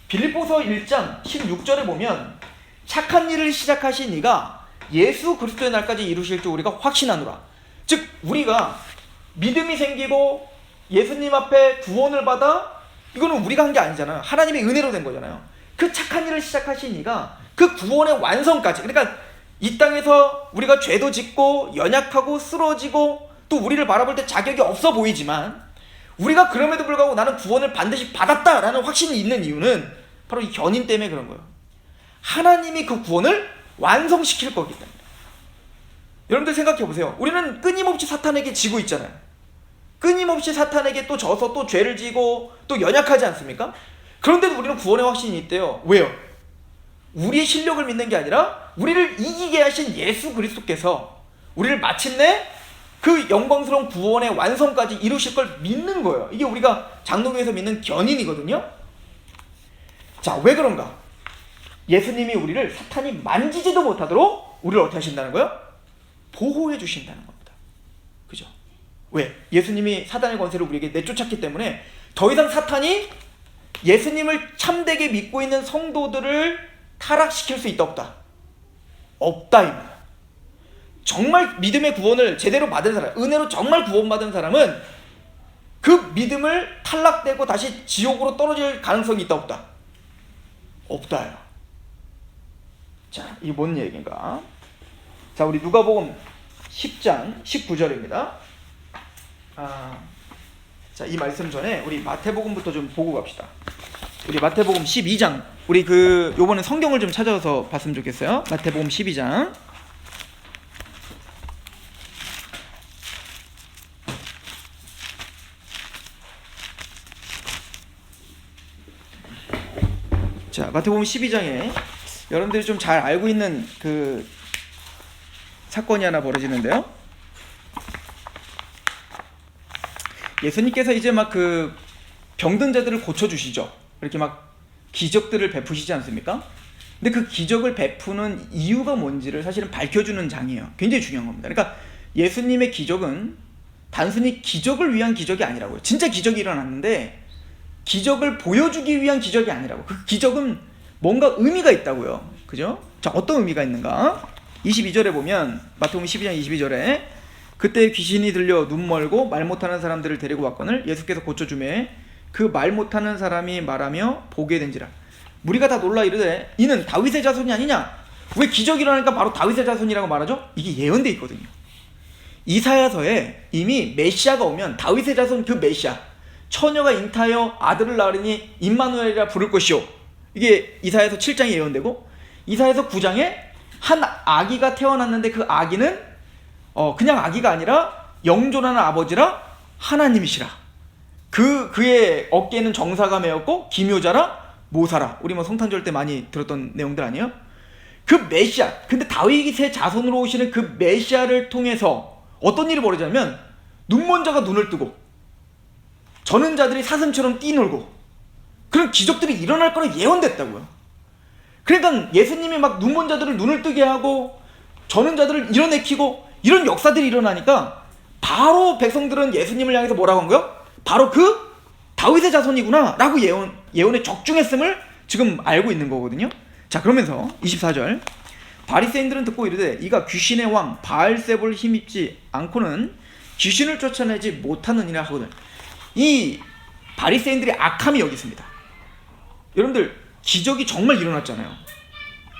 빌립보서 1장 16절에 보면 착한 일을 시작하신 이가 예수 그리스도의 날까지 이루실 줄 우리가 확신하노라. 즉 우리가 믿음이 생기고 예수님 앞에 구원을 받아, 이거는 우리가 한 게 아니잖아요. 하나님의 은혜로 된 거잖아요. 그 착한 일을 시작하신 이가 그 구원의 완성까지, 그러니까 이 땅에서 우리가 죄도 짓고 연약하고 쓰러지고 또 우리를 바라볼 때 자격이 없어 보이지만 우리가 그럼에도 불구하고 나는 구원을 반드시 받았다라는 확신이 있는 이유는 바로 이 견인 때문에 그런 거예요. 하나님이 그 구원을 완성시킬 거기 때문에. 여러분들 생각해 보세요. 우리는 끊임없이 사탄에게 지고 있잖아요. 끊임없이 사탄에게 또 져서 또 죄를 지고 또 연약하지 않습니까? 그런데도 우리는 구원의 확신이 있대요. 왜요? 우리의 실력을 믿는 게 아니라 우리를 이기게 하신 예수 그리스도께서 우리를 마침내 그 영광스러운 구원의 완성까지 이루실 걸 믿는 거예요. 이게 우리가 장로교에서 믿는 견인이거든요. 자, 왜 그런가? 예수님이 우리를 사탄이 만지지도 못하도록 우리를 어떻게 하신다는 거예요? 보호해 주신다는 겁니다. 그죠? 왜? 예수님이 사단의 권세를 우리에게 내쫓았기 때문에 더 이상 사탄이 예수님을 참되게 믿고 있는 성도들을 타락시킬 수 있다 없다? 없다입니다. 정말 믿음의 구원을 제대로 받은 사람, 은혜로 정말 구원받은 사람은 그 믿음을 탈락되고 다시 지옥으로 떨어질 가능성이 있다 없다? 없다요. 자, 이게 뭔 얘기인가? 자, 우리 누가복음 10장 19절입니다. 자, 이 말씀 전에 우리 마태복음부터 좀 보고 갑시다. 우리 마태복음 12장, 우리 요번에 성경을 좀 찾아서 봤으면 좋겠어요. 마태복음 12장. 자, 마태복음 12장에 여러분들이 좀 잘 알고 있는 그 사건이 하나 벌어지는데요. 예수님께서 이제 막 그 병든 자들을 고쳐주시죠. 이렇게 막 기적들을 베푸시지 않습니까? 근데 그 기적을 베푸는 이유가 뭔지를 사실은 밝혀주는 장이에요. 굉장히 중요한 겁니다. 그러니까 예수님의 기적은 단순히 기적을 위한 기적이 아니라고요. 진짜 기적이 일어났는데 기적을 보여주기 위한 기적이 아니라고. 그 기적은 뭔가 의미가 있다고요. 그죠? 자, 어떤 의미가 있는가? 22절에 보면 마태복음 12장 22절에 그때 귀신이 들려 눈 멀고 말 못하는 사람들을 데리고 왔거늘 예수께서 고쳐주매 그 말 못하는 사람이 말하며 보게 된지라. 무리가 다 놀라 이르되 이는 다윗의 자손이 아니냐? 왜 기적이 일어나니까 바로 다윗의 자손이라고 말하죠? 이게 예언돼 있거든요. 이사야서에 이미 메시아가 오면 다윗의 자손 그 메시아, 처녀가 잉타하여 아들을 낳으리니 임마누엘이라 부를 것이요. 이게 이사야서 7장에 예언되고, 이사야서 9장에 한 아기가 태어났는데 그 아기는 그냥 아기가 아니라 영존하는 아버지라 하나님이시라. 그의 어깨에는 정사가 메었고 기묘자라 모사라. 우리 뭐 성탄절 때 많이 들었던 내용들 아니에요? 그 메시아, 근데 다윗의 자손으로 오시는 그 메시아를 통해서 어떤 일이 벌어지냐면 눈먼 자가 눈을 뜨고 저는 자들이 사슴처럼 뛰놀고 그런 기적들이 일어날 거라 예언됐다고요. 그러니까 예수님이 막 눈먼 자들을 눈을 뜨게 하고 저는 자들을 이뤄내키고 이런 역사들이 일어나니까 바로 백성들은 예수님을 향해서 뭐라고 한 거예요? 바로 그 다윗의 자손이구나 라고 예언에 적중했음을 지금 알고 있는 거거든요. 자, 그러면서 24절 바리새인들은 듣고 이르되 이가 귀신의 왕 바알세불 힘입지 않고는 귀신을 쫓아내지 못하느니라 하거든. 이 바리새인들의 악함이 여기 있습니다. 여러분들 기적이 정말 일어났잖아요.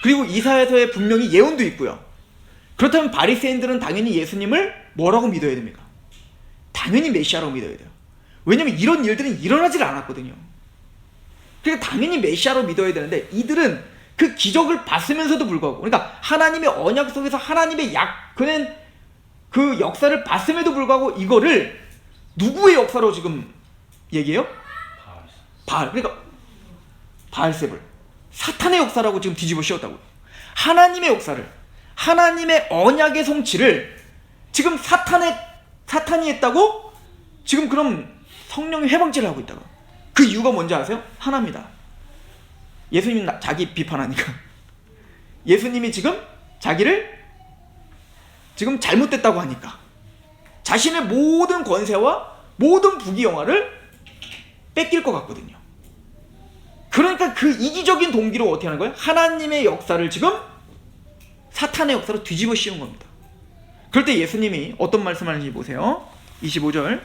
그리고 이사야서에 분명히 예언도 있고요. 그렇다면 바리새인들은 당연히 예수님을 뭐라고 믿어야 됩니까? 당연히 메시아라고 믿어야 돼요. 왜냐면 이런 일들은 일어나질 않았거든요. 그러니까 당연히 메시아로 믿어야 되는데 이들은 그 기적을 봤으면서도 불구하고, 그러니까 하나님의 언약 속에서 하나님의 그는 그 역사를 봤음에도 불구하고 이거를 누구의 역사로 지금 얘기해요? 그러니까 바알세불, 사탄의 역사라고 지금 뒤집어 씌웠다고요. 하나님의 역사를, 하나님의 언약의 성취를 지금 사탄이 했다고 지금 그럼 성령이 해방죄를 하고 있다고. 그 이유가 뭔지 아세요? 하나입니다. 예수님 자기 비판하니까. 예수님이 지금 자기를 지금 잘못됐다고 하니까 자신의 모든 권세와 모든 부귀영화를 뺏길 것 같거든요. 그러니까 그 이기적인 동기로 어떻게 하는 거예요? 하나님의 역사를 지금 사탄의 역사로 뒤집어 씌운 겁니다. 그럴 때 예수님이 어떤 말씀하는지 보세요. 25절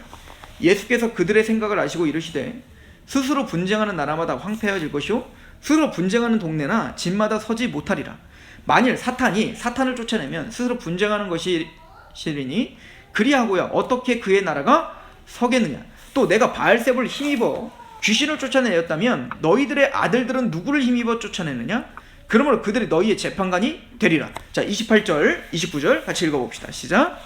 예수께서 그들의 생각을 아시고 이르시되 스스로 분쟁하는 나라마다 황폐해질 것이요 스스로 분쟁하는 동네나 집마다 서지 못하리라. 만일 사탄을 쫓아내면 스스로 분쟁하는 것이시리니 그리하고야 어떻게 그의 나라가 서겠느냐. 또 내가 바알셉을 힘입어 귀신을 쫓아내었다면 너희들의 아들들은 누구를 힘입어 쫓아내느냐? 그러므로 그들이 너희의 재판관이 되리라. 자, 28절 29절 같이 읽어봅시다. 시작.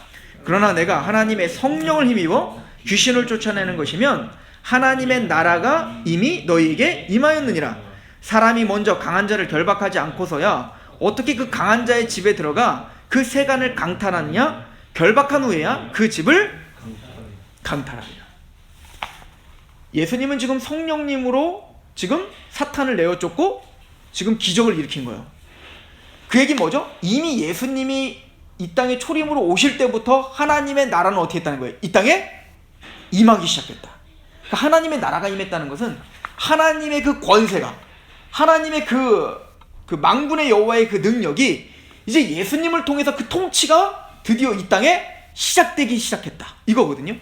그러나 내가 하나님의 성령을 힘입어 귀신을 쫓아내는 것이면 하나님의 나라가 이미 너희에게 임하였느니라. 사람이 먼저 강한 자를 결박하지 않고서야 어떻게 그 강한 자의 집에 들어가 그 세간을 강탈하느냐? 결박한 후에야 그 집을 강탈하리라. 예수님은 지금 성령님으로 지금 사탄을 내어 쫓고 지금 기적을 일으킨 거예요. 그 얘기는 뭐죠? 이미 예수님이 이 땅에 초림으로 오실 때부터 하나님의 나라는 어떻게 했다는 거예요? 이 땅에 임하기 시작했다. 그러니까 하나님의 나라가 임했다는 것은 하나님의 그 권세가, 하나님의 그 만군의 여호와의 그 능력이 이제 예수님을 통해서 그 통치가 드디어 이 땅에 시작되기 시작했다, 이거거든요.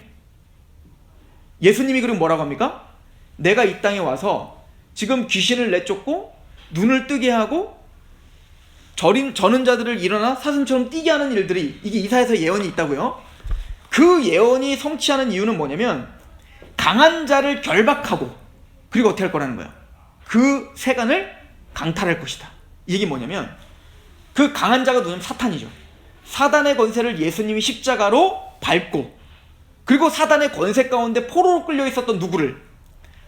예수님이 그럼 뭐라고 합니까? 내가 이 땅에 와서 지금 귀신을 내쫓고 눈을 뜨게 하고 저는 자들을 일어나 사슴처럼 뛰게 하는 일들이, 이게 이사야서 예언이 있다고요. 그 예언이 성취하는 이유는 뭐냐면 강한 자를 결박하고 그리고 어떻게 할 거라는 거야. 그 세간을 강탈할 것이다. 이게 뭐냐면 그 강한 자가 누구냐면 사탄이죠. 사단의 권세를 예수님이 십자가로 밟고 그리고 사단의 권세 가운데 포로로 끌려 있었던 누구를,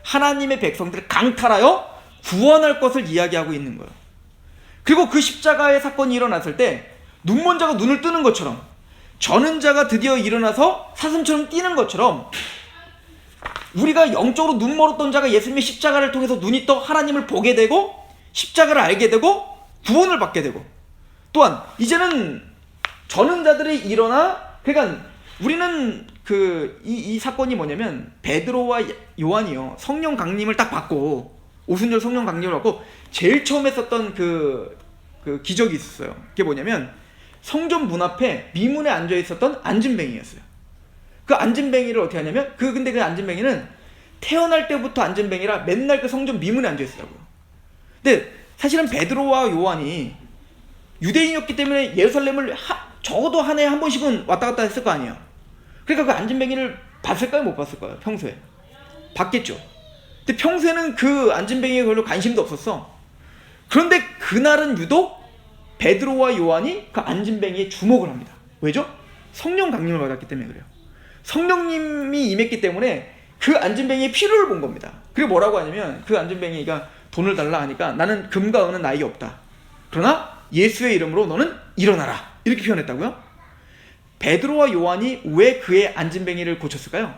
하나님의 백성들을 강탈하여 구원할 것을 이야기하고 있는 거예요. 그리고 그 십자가의 사건이 일어났을 때 눈먼 자가 눈을 뜨는 것처럼, 저는 자가 드디어 일어나서 사슴처럼 뛰는 것처럼, 우리가 영적으로 눈 멀었던 자가 예수님의 십자가를 통해서 눈이 떠 하나님을 보게 되고 십자가를 알게 되고 구원을 받게 되고, 또한 이제는 저는 자들이 일어나, 그러니까 우리는 이 사건이 뭐냐면 베드로와 요한이요, 성령 강림을 딱 받고, 오순절 성령 강림을 받고 제일 처음 했었던 그 기적이 있었어요. 그게 뭐냐면 성전 문 앞에 미문에 앉아 있었던 안진뱅이였어요. 그 안진뱅이를 어떻게 하냐면 근데 그 안진뱅이는 태어날 때부터 안진뱅이라 맨날 그 성전 미문에 앉아 있었다고요. 근데 사실은 베드로와 요한이 유대인이었기 때문에 예루살렘을 적어도 한 해에 한 번씩은 왔다 갔다 했을 거 아니에요. 그러니까 그 안진뱅이를 봤을까요? 못 봤을까요? 평소에 봤겠죠. 근데 평소에는 그 안진뱅이에 별로 관심도 없었어. 그런데 그날은 유독 베드로와 요한이 그 안진뱅이에 주목을 합니다. 왜죠? 성령 강림을 받았기 때문에 그래요. 성령님이 임했기 때문에 그 안진뱅이의 필요를 본 겁니다. 그리고 뭐라고 하냐면 그 안진뱅이가 돈을 달라 하니까 나는 금과 은은 나에게 없다. 그러나 예수의 이름으로 너는 일어나라. 이렇게 표현했다고요? 베드로와 요한이 왜 그의 안진뱅이를 고쳤을까요?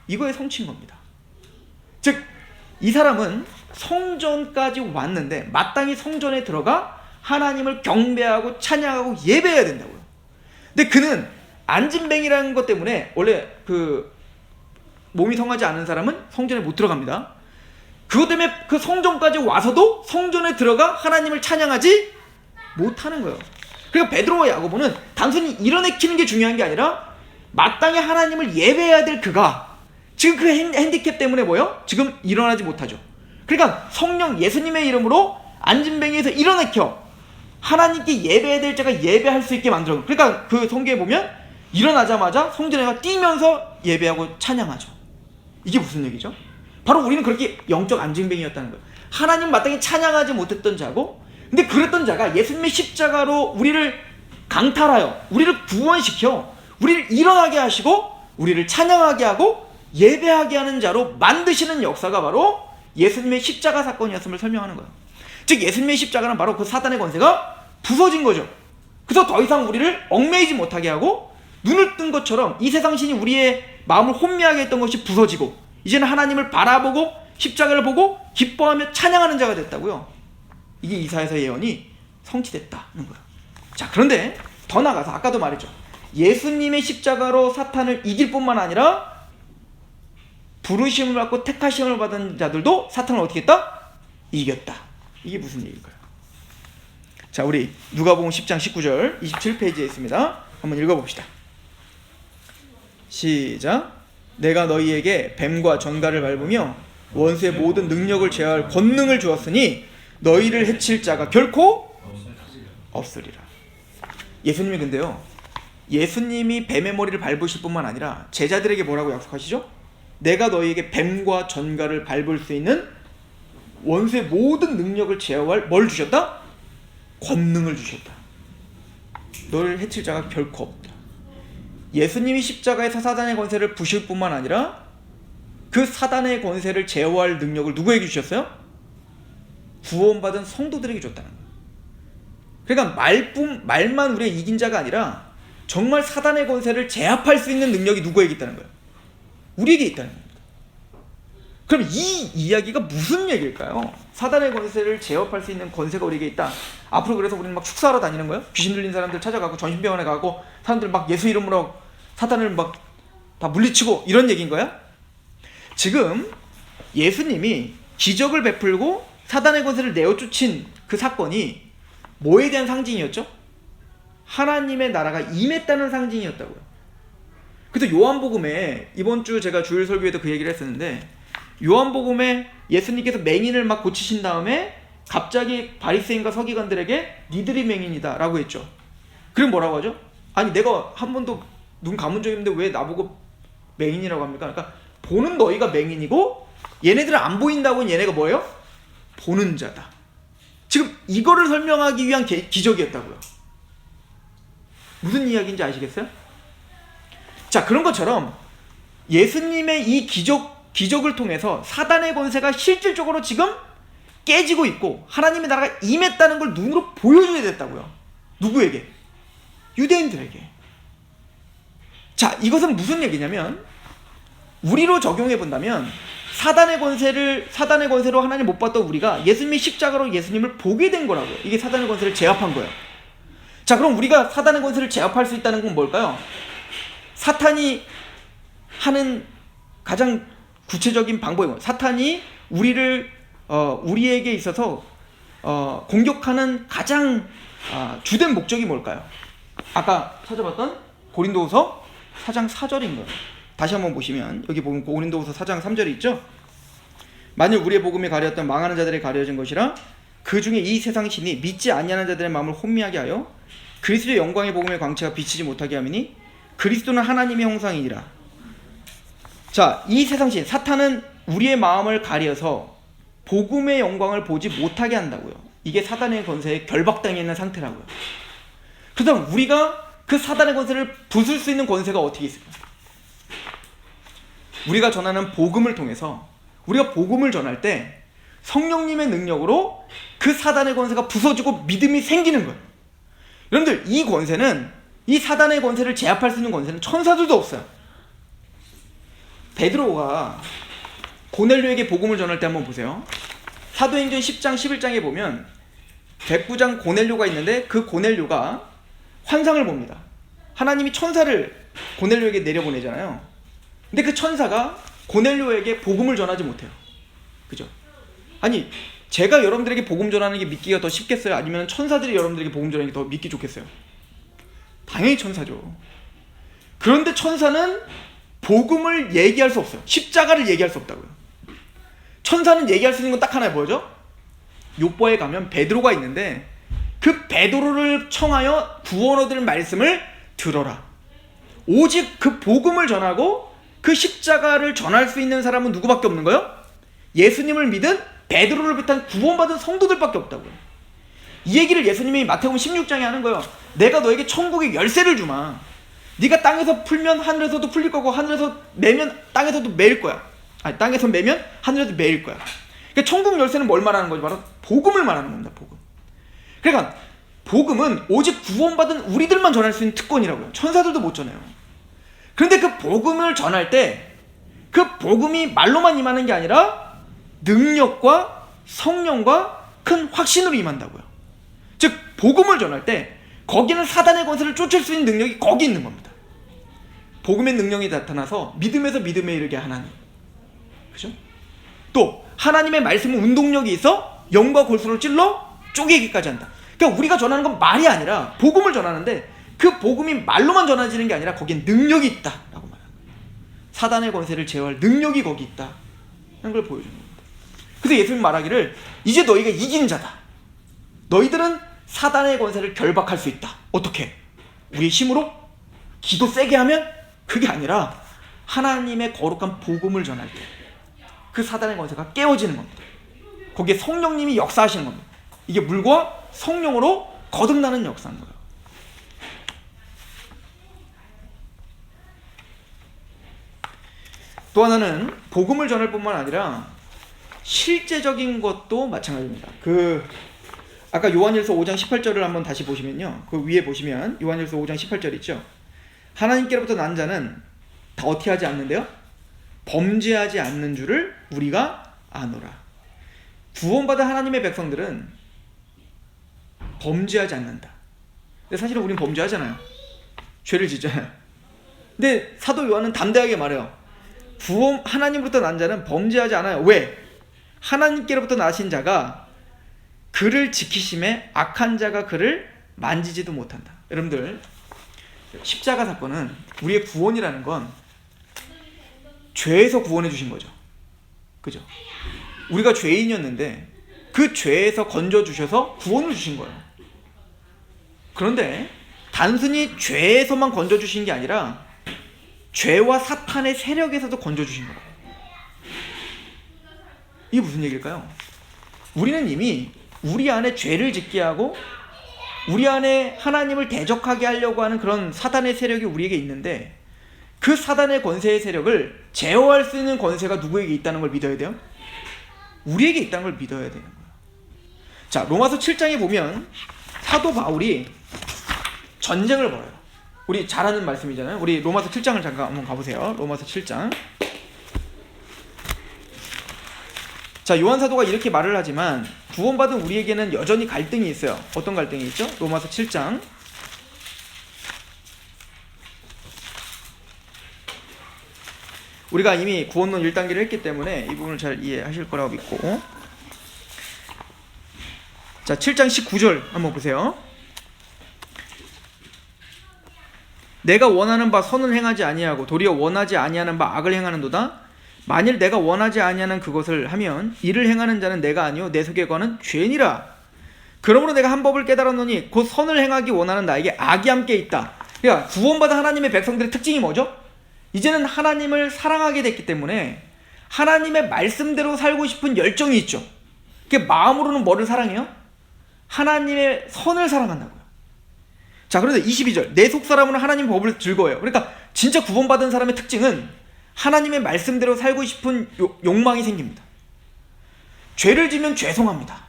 이거에 성취인 겁니다. 즉, 이 사람은 성전까지 왔는데 마땅히 성전에 들어가 하나님을 경배하고 찬양하고 예배해야 된다고요. 근데 그는 안진뱅이라는 것 때문에, 원래 몸이 성하지 않은 사람은 성전에 못 들어갑니다. 그것 때문에 그 성전까지 와서도 성전에 들어가 하나님을 찬양하지 못하는 거예요. 그러니까 베드로와 야고보는 단순히 일어나키는 게 중요한 게 아니라 마땅히 하나님을 예배해야 될 그가 지금 그 핸디캡 때문에 뭐요? 지금 일어나지 못하죠. 그러니까 성령 예수님의 이름으로 안진뱅이에서 일어나켜 하나님께 예배해야 될 자가 예배할 수 있게 만들어. 그러니까 그 성경에 보면 일어나자마자 성전에 가 뛰면서 예배하고 찬양하죠. 이게 무슨 얘기죠? 바로 우리는 그렇게 영적 안진뱅이였다는 거예요. 하나님 마땅히 찬양하지 못했던 자고, 근데 그랬던 자가 예수님의 십자가로 우리를 강탈하여 우리를 구원시켜 우리를 일어나게 하시고 우리를 찬양하게 하고 예배하게 하는 자로 만드시는 역사가 바로 예수님의 십자가 사건이었음을 설명하는 거예요. 즉 예수님의 십자가는 바로 그 사단의 권세가 부서진 거죠. 그래서 더 이상 우리를 얽매이지 못하게 하고 눈을 뜬 것처럼 이 세상 신이 우리의 마음을 혼미하게 했던 것이 부서지고 이제는 하나님을 바라보고 십자가를 보고 기뻐하며 찬양하는 자가 됐다고요. 이게 이사야서 예언이 성취됐다는 거예요. 자, 그런데 더 나아가서 아까도 말했죠. 예수님의 십자가로 사탄을 이길 뿐만 아니라 부르심을 받고 택하심을 받은 자들도 사탄을 어떻게 했다? 이겼다. 이게 무슨 얘기일까요? 자, 우리 누가복음 10장 19절 27페이지에 있습니다. 한번 읽어봅시다. 시작. 내가 너희에게 뱀과 전갈을 밟으며 원수의 모든 능력을 제어할 권능을 주었으니 너희를 해칠 자가 결코 없으리라. 예수님이 근데요, 예수님이 뱀의 머리를 밟으실 뿐만 아니라 제자들에게 뭐라고 약속하시죠? 내가 너희에게 뱀과 전갈을 밟을 수 있는 원수의 모든 능력을 제어할 뭘 주셨다? 권능을 주셨다. 너를 해칠 자가 결코 없다. 예수님이 십자가에서 사단의 권세를 부실 뿐만 아니라 그 사단의 권세를 제어할 능력을 누구에게 주셨어요? 구원받은 성도들에게 줬다는 거예요. 그러니까 말만 우리가 이긴 자가 아니라 정말 사단의 권세를 제압할 수 있는 능력이 누구에게 있다는 거예요? 우리에게 있다는 겁니다. 그럼 이 이야기가 무슨 얘기일까요? 사단의 권세를 제압할 수 있는 권세가 우리에게 있다. 앞으로 그래서 우리는 막 축사하러 다니는 거예요? 귀신 들린 사람들 찾아가고 정신병원에 가고 사람들 막 예수 이름으로 사단을 막 다 물리치고 이런 얘기인 거야? 지금 예수님이 기적을 베풀고 사단의 권세를 내어쫓은 그 사건이 뭐에 대한 상징이었죠? 하나님의 나라가 임했다는 상징이었다고요. 그래서 요한복음에 이번 주 제가 주일 설교에도 그 얘기를 했었는데 요한복음에 예수님께서 맹인을 막 고치신 다음에 갑자기 바리새인과 서기관들에게 니들이 맹인이다 라고 했죠. 그럼 뭐라고 하죠? 아니 내가 한 번도 눈 감은 적이 없는데 왜 나보고 맹인이라고 합니까? 그러니까 보는 너희가 맹인이고 얘네들은 안 보인다고 얘네가 뭐예요? 보는 자다. 지금 이거를 설명하기 위한 기적이었다고요. 무슨 이야기인지 아시겠어요? 자, 그런 것처럼 예수님의 이 기적을 통해서 사단의 권세가 실질적으로 지금 깨지고 있고 하나님의 나라가 임했다는 걸 눈으로 보여줘야 됐다고요. 누구에게? 유대인들에게. 자, 이것은 무슨 얘기냐면 우리로 적용해 본다면 사단의 권세로 하나님 못 봤던 우리가 예수님의 십자가로 예수님을 보게 된 거라고요. 이게 사단의 권세를 제압한 거예요. 자, 그럼 우리가 사단의 권세를 제압할 수 있다는 건 뭘까요? 사탄이 하는 가장 구체적인 방법인 거예요. 사탄이 우리에게 있어서 공격하는 가장 주된 목적이 뭘까요? 아까 찾아봤던 고린도후서 4장 4절인 거예요. 다시 한번 보시면 여기 보면 고린도후서 4장 3절이 있죠. 만일 우리의 복음이 가려졌던 망하는 자들에 가려진 것이라 그 중에 이 세상 신이 믿지 아니하는 자들의 마음을 혼미하게 하여 그리스도의 영광의 복음의 광채가 비치지 못하게 하미니 그리스도는 하나님의 형상이니라. 자, 이 세상 신 사탄은 우리의 마음을 가려서 복음의 영광을 보지 못하게 한다고요. 이게 사단의 권세에 결박당해 있는 상태라고요. 그렇다면 우리가 그 사단의 권세를 부술 수 있는 권세가 어떻게 있을까요? 우리가 전하는 복음을 통해서 우리가 복음을 전할 때 성령님의 능력으로 그 사단의 권세가 부서지고 믿음이 생기는 거예요. 여러분들, 이 권세는, 이 사단의 권세를 제압할 수 있는 권세는 천사들도 없어요. 베드로가 고넬료에게 복음을 전할 때 한번 보세요. 사도행전 10장 11장에 보면 백부장 고넬료가 있는데 그 고넬료가 환상을 봅니다. 하나님이 천사를 고넬료에게 내려보내잖아요. 근데 그 천사가 고넬료에게 복음을 전하지 못해요. 그죠? 아니, 제가 여러분들에게 복음 전하는 게 믿기가 더 쉽겠어요? 아니면 천사들이 여러분들에게 복음 전하는 게 더 믿기 좋겠어요? 당연히 천사죠. 그런데 천사는 복음을 얘기할 수 없어요. 십자가를 얘기할 수 없다고요. 천사는 얘기할 수 있는 건 딱 하나 뭐죠? 욥보에 가면 베드로가 있는데 그 베드로를 청하여 구원 얻을 말씀을 들어라. 오직 그 복음을 전하고 그 십자가를 전할 수 있는 사람은 누구밖에 없는 거예요? 예수님을 믿은 베드로를 비롯한 구원받은 성도들밖에 없다고요. 이 얘기를 예수님이 마태복음 16장에 하는 거예요. 내가 너에게 천국의 열쇠를 주마. 네가 땅에서 풀면 하늘에서도 풀릴 거고 하늘에서 매면 땅에서도 매일 거야. 아니, 땅에서 매면 하늘에도 매일 거야. 그러니까 천국 열쇠는 뭘 말하는 거지? 바로 복음을 말하는 겁니다. 복음. 그러니까 복음은 오직 구원받은 우리들만 전할 수 있는 특권이라고요. 천사들도 못 전해요. 그런데 그 복음을 전할 때 그 복음이 말로만 임하는 게 아니라 능력과 성령과 큰 확신으로 임한다고요. 즉 복음을 전할 때 거기는 사단의 권세를 쫓을 수 있는 능력이 거기 있는 겁니다. 복음의 능력이 나타나서 믿음에서 믿음에 이르게 하나님. 그죠? 또 하나님의 말씀은 운동력이 있어 영과 골수를 찔러 쪼개기까지 한다. 그러니까 우리가 전하는 건 말이 아니라 복음을 전하는데 그 복음이 말로만 전해지는 게 아니라 거기에 능력이 있다라고 말합니다. 사단의 권세를 제어할 능력이 거기 있다 하는 걸 보여주는 겁니다. 그래서 예수님 말하기를 이제 너희가 이긴 자다. 너희들은 사단의 권세를 결박할 수 있다. 어떻게? 우리의 힘으로? 기도 세게 하면 그게 아니라 하나님의 거룩한 복음을 전할 때 그 사단의 권세가 깨어지는 겁니다. 거기에 성령님이 역사하시는 겁니다. 이게 물과 성령으로 거듭나는 역사인 거예요. 또 하나는 복음을 전할 뿐만 아니라 실제적인 것도 마찬가지입니다. 아까 요한일서 5장 18절을 한번 다시 보시면요. 그 위에 보시면 요한일서 5장 18절 있죠. 하나님께로부터 난 자는 다 어떻게 하지 않는데요? 범죄하지 않는 줄을 우리가 아노라. 구원받은 하나님의 백성들은 범죄하지 않는다. 근데 사실은 우리는 범죄하잖아요. 죄를 짓잖아요. 근데 사도 요한은 담대하게 말해요. 하나님으로부터 난 자는 범죄하지 않아요. 왜? 하나님께로부터 나신 자가 그를 지키심에 악한 자가 그를 만지지도 못한다. 여러분들, 십자가 사건은 우리의 구원이라는 건 죄에서 구원해 주신 거죠. 그죠? 우리가 죄인이었는데 그 죄에서 건져 주셔서 구원을 주신 거예요. 그런데 단순히 죄에서만 건져 주신 게 아니라 죄와 사탄의 세력에서도 건져 주신 거예요. 이게 무슨 얘기일까요? 우리는 이미 우리 안에 죄를 짓게 하고 우리 안에 하나님을 대적하게 하려고 하는 그런 사단의 세력이 우리에게 있는데, 그 사단의 권세의 세력을 제어할 수 있는 권세가 누구에게 있다는 걸 믿어야 돼요? 우리에게 있다는 걸 믿어야 되는 거예요. 자, 로마서 7장에 보면 사도 바울이 전쟁을 벌여요. 우리 잘 아는 말씀이잖아요. 우리 로마서 7장을 잠깐 한번 가보세요. 로마서 7장. 자, 요한 사도가 이렇게 말을 하지만 구원받은 우리에게는 여전히 갈등이 있어요. 어떤 갈등이 있죠? 로마서 7장. 우리가 이미 구원론 1단계를 했기 때문에 이 부분을 잘 이해하실 거라고 믿고, 자, 7장 19절 한번 보세요. 내가 원하는 바 선을 행하지 아니하고 도리어 원하지 아니하는 바 악을 행하는도다. 만일 내가 원하지 아니하는 그것을 하면 이를 행하는 자는 내가 아니요 내 속에 거는 죄니라. 그러므로 내가 한 법을 깨달았노니 곧 선을 행하기 원하는 나에게 악이 함께 있다. 그러니까 구원받은 하나님의 백성들의 특징이 뭐죠? 이제는 하나님을 사랑하게 됐기 때문에 하나님의 말씀대로 살고 싶은 열정이 있죠. 그게 마음으로는 뭐를 사랑해요? 하나님의 선을 사랑한다고요. 자, 그런데 22절, 내 속사람은 하나님 법을 즐거워해요. 그러니까 진짜 구원받은 사람의 특징은 하나님의 말씀대로 살고 싶은 욕망이 생깁니다. 죄를 지면 죄송합니다.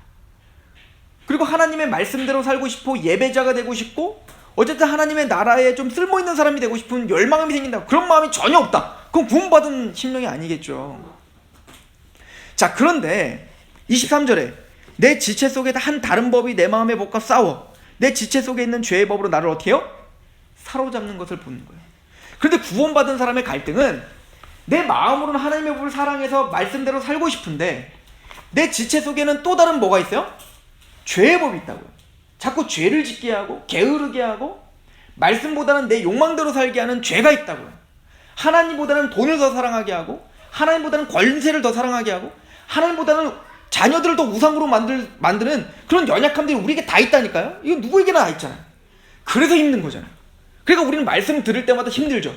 그리고 하나님의 말씀대로 살고 싶고 예배자가 되고 싶고 어쨌든 하나님의 나라에 좀 쓸모있는 사람이 되고 싶은 열망이 생긴다. 그런 마음이 전혀 없다. 그건 구원받은 심령이 아니겠죠. 자, 그런데 23절에 내 지체 속에 한 다른 법이 내 마음의 법과 싸워 내 지체 속에 있는 죄의 법으로 나를 어떻게 해요? 사로잡는 것을 보는 거예요. 그런데 구원받은 사람의 갈등은 내 마음으로는 하나님의 법을 사랑해서 말씀대로 살고 싶은데 내 지체 속에는 또 다른 뭐가 있어요? 죄의 법이 있다고요. 자꾸 죄를 짓게 하고 게으르게 하고 말씀보다는 내 욕망대로 살게 하는 죄가 있다고요. 하나님보다는 돈을 더 사랑하게 하고 하나님보다는 권세를 더 사랑하게 하고 하나님보다는 자녀들을 더 우상으로 만드는 그런 연약함들이 우리에게 다 있다니까요. 이건 누구에게나 다 있잖아요. 그래서 힘든 거잖아요. 그러니까 우리는 말씀 들을 때마다 힘들죠.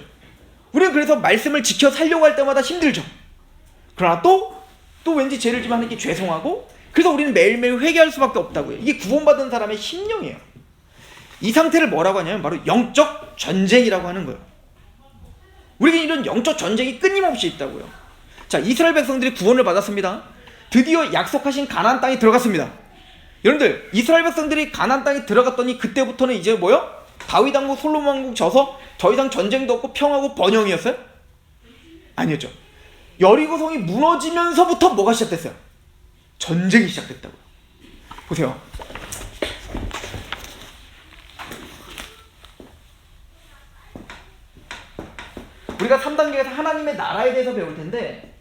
우리는 그래서 말씀을 지켜 살려고 할 때마다 힘들죠. 그러나 또 왠지 죄를 지면 하나님께 죄송하고 그래서 우리는 매일매일 회개할 수밖에 없다고요. 이게 구원받은 사람의 심령이에요. 이 상태를 뭐라고 하냐면 바로 영적 전쟁이라고 하는 거예요. 우리에게 이런 영적 전쟁이 끊임없이 있다고요. 자, 이스라엘 백성들이 구원을 받았습니다. 드디어 약속하신 가나안 땅에 들어갔습니다. 여러분들, 이스라엘 백성들이 가나안 땅에 들어갔더니 그때부터는 이제 뭐요? 다윗 왕국, 솔로몬 왕국 져서 더 이상 전쟁도 없고 평화고 번영이었어요? 아니었죠. 여리고성이 무너지면서부터 뭐가 시작됐어요? 전쟁이 시작됐다고요. 보세요. 우리가 3단계에서 하나님의 나라에 대해서 배울 텐데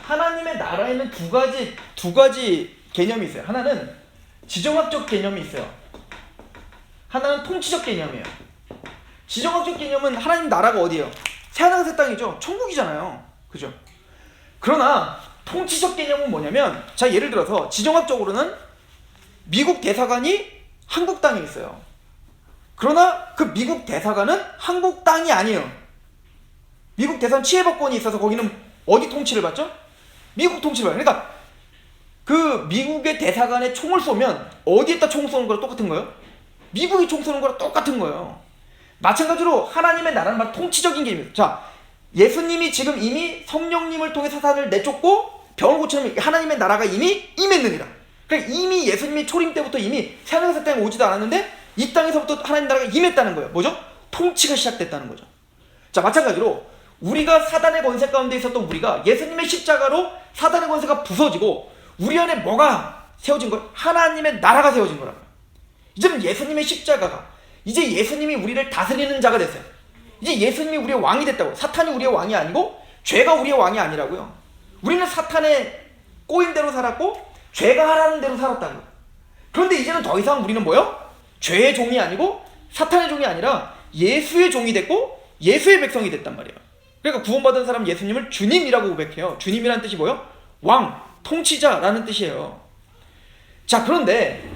하나님의 나라에는 두 가지 개념이 있어요. 하나는 지정학적 개념이 있어요. 하나는 통치적 개념이에요. 지정학적 개념은 하나님 나라가 어디예요? 새하늘 새 땅이죠. 천국이잖아요. 그죠? 그러나 통치적 개념은 뭐냐면, 자, 예를 들어서 지정학적으로는 미국 대사관이 한국 땅에 있어요. 그러나 그 미국 대사관은 한국 땅이 아니에요. 미국 대사관 치해법권이 있어서 거기는 어디 통치를 받죠? 미국 통치를 받아요. 그러니까 그 미국의 대사관에 총을 쏘면 어디에다 총 쏘는 거랑 똑같은 거예요? 미국이 총 쏘는 거랑 똑같은 거예요. 마찬가지로 하나님의 나라는 말 통치적인 개념이에요. 자, 예수님이 지금 이미 성령님을 통해 사탄을 내쫓고 병을 고치는 하나님의 나라가 이미 임했느니라. 그러니까 이미 예수님이 초림 때부터 이미 세상에서 땅에 오지도 않았는데 이 땅에서부터 하나님 나라가 임했다는 거예요. 뭐죠? 통치가 시작됐다는 거죠. 자, 마찬가지로 우리가 사단의 권세 가운데 있었던 우리가 예수님의 십자가로 사단의 권세가 부서지고 우리 안에 뭐가 세워진 거예요? 하나님의 나라가 세워진 거라고요. 이제는 예수님의 십자가가 이제 예수님이 우리를 다스리는 자가 됐어요. 이제 예수님이 우리의 왕이 됐다고. 사탄이 우리의 왕이 아니고 죄가 우리의 왕이 아니라고요. 우리는 사탄의 꼬인 대로 살았고 죄가 하라는 대로 살았다는 거예요. 그런데 이제는 더 이상 우리는 뭐요? 죄의 종이 아니고 사탄의 종이 아니라 예수의 종이 됐고 예수의 백성이 됐단 말이에요. 그러니까 구원받은 사람 예수님을 주님이라고 고백해요. 주님이라는 뜻이 뭐예요? 왕, 통치자라는 뜻이에요. 자, 그런데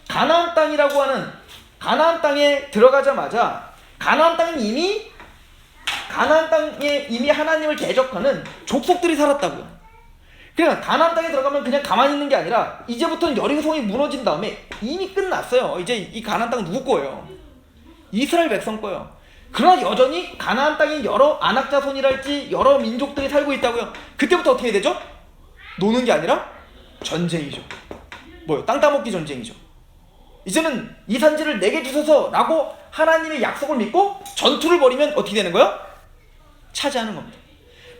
가나안 땅이라고 하는 가나안 땅에 들어가자마자 가나안 땅에 이미 하나님을 대적하는 족속들이 살았다고요. 그러니까 가나안 땅에 들어가면 그냥 가만히 있는 게 아니라 이제부터는 여리고성이 무너진 다음에 이미 끝났어요. 이제 이 가나안 땅은 누구 거예요? 이스라엘 백성 거예요. 그러나 여전히 가나안 땅에 여러 아낙 자손이랄지 여러 민족들이 살고 있다고요. 그때부터 어떻게 되죠? 노는 게 아니라 전쟁이죠. 뭐요? 땅 따먹기 전쟁이죠. 이제는 이 산지를 내게 주소서 라고 하나님의 약속을 믿고 전투를 벌이면 어떻게 되는 거예요? 차지하는 겁니다.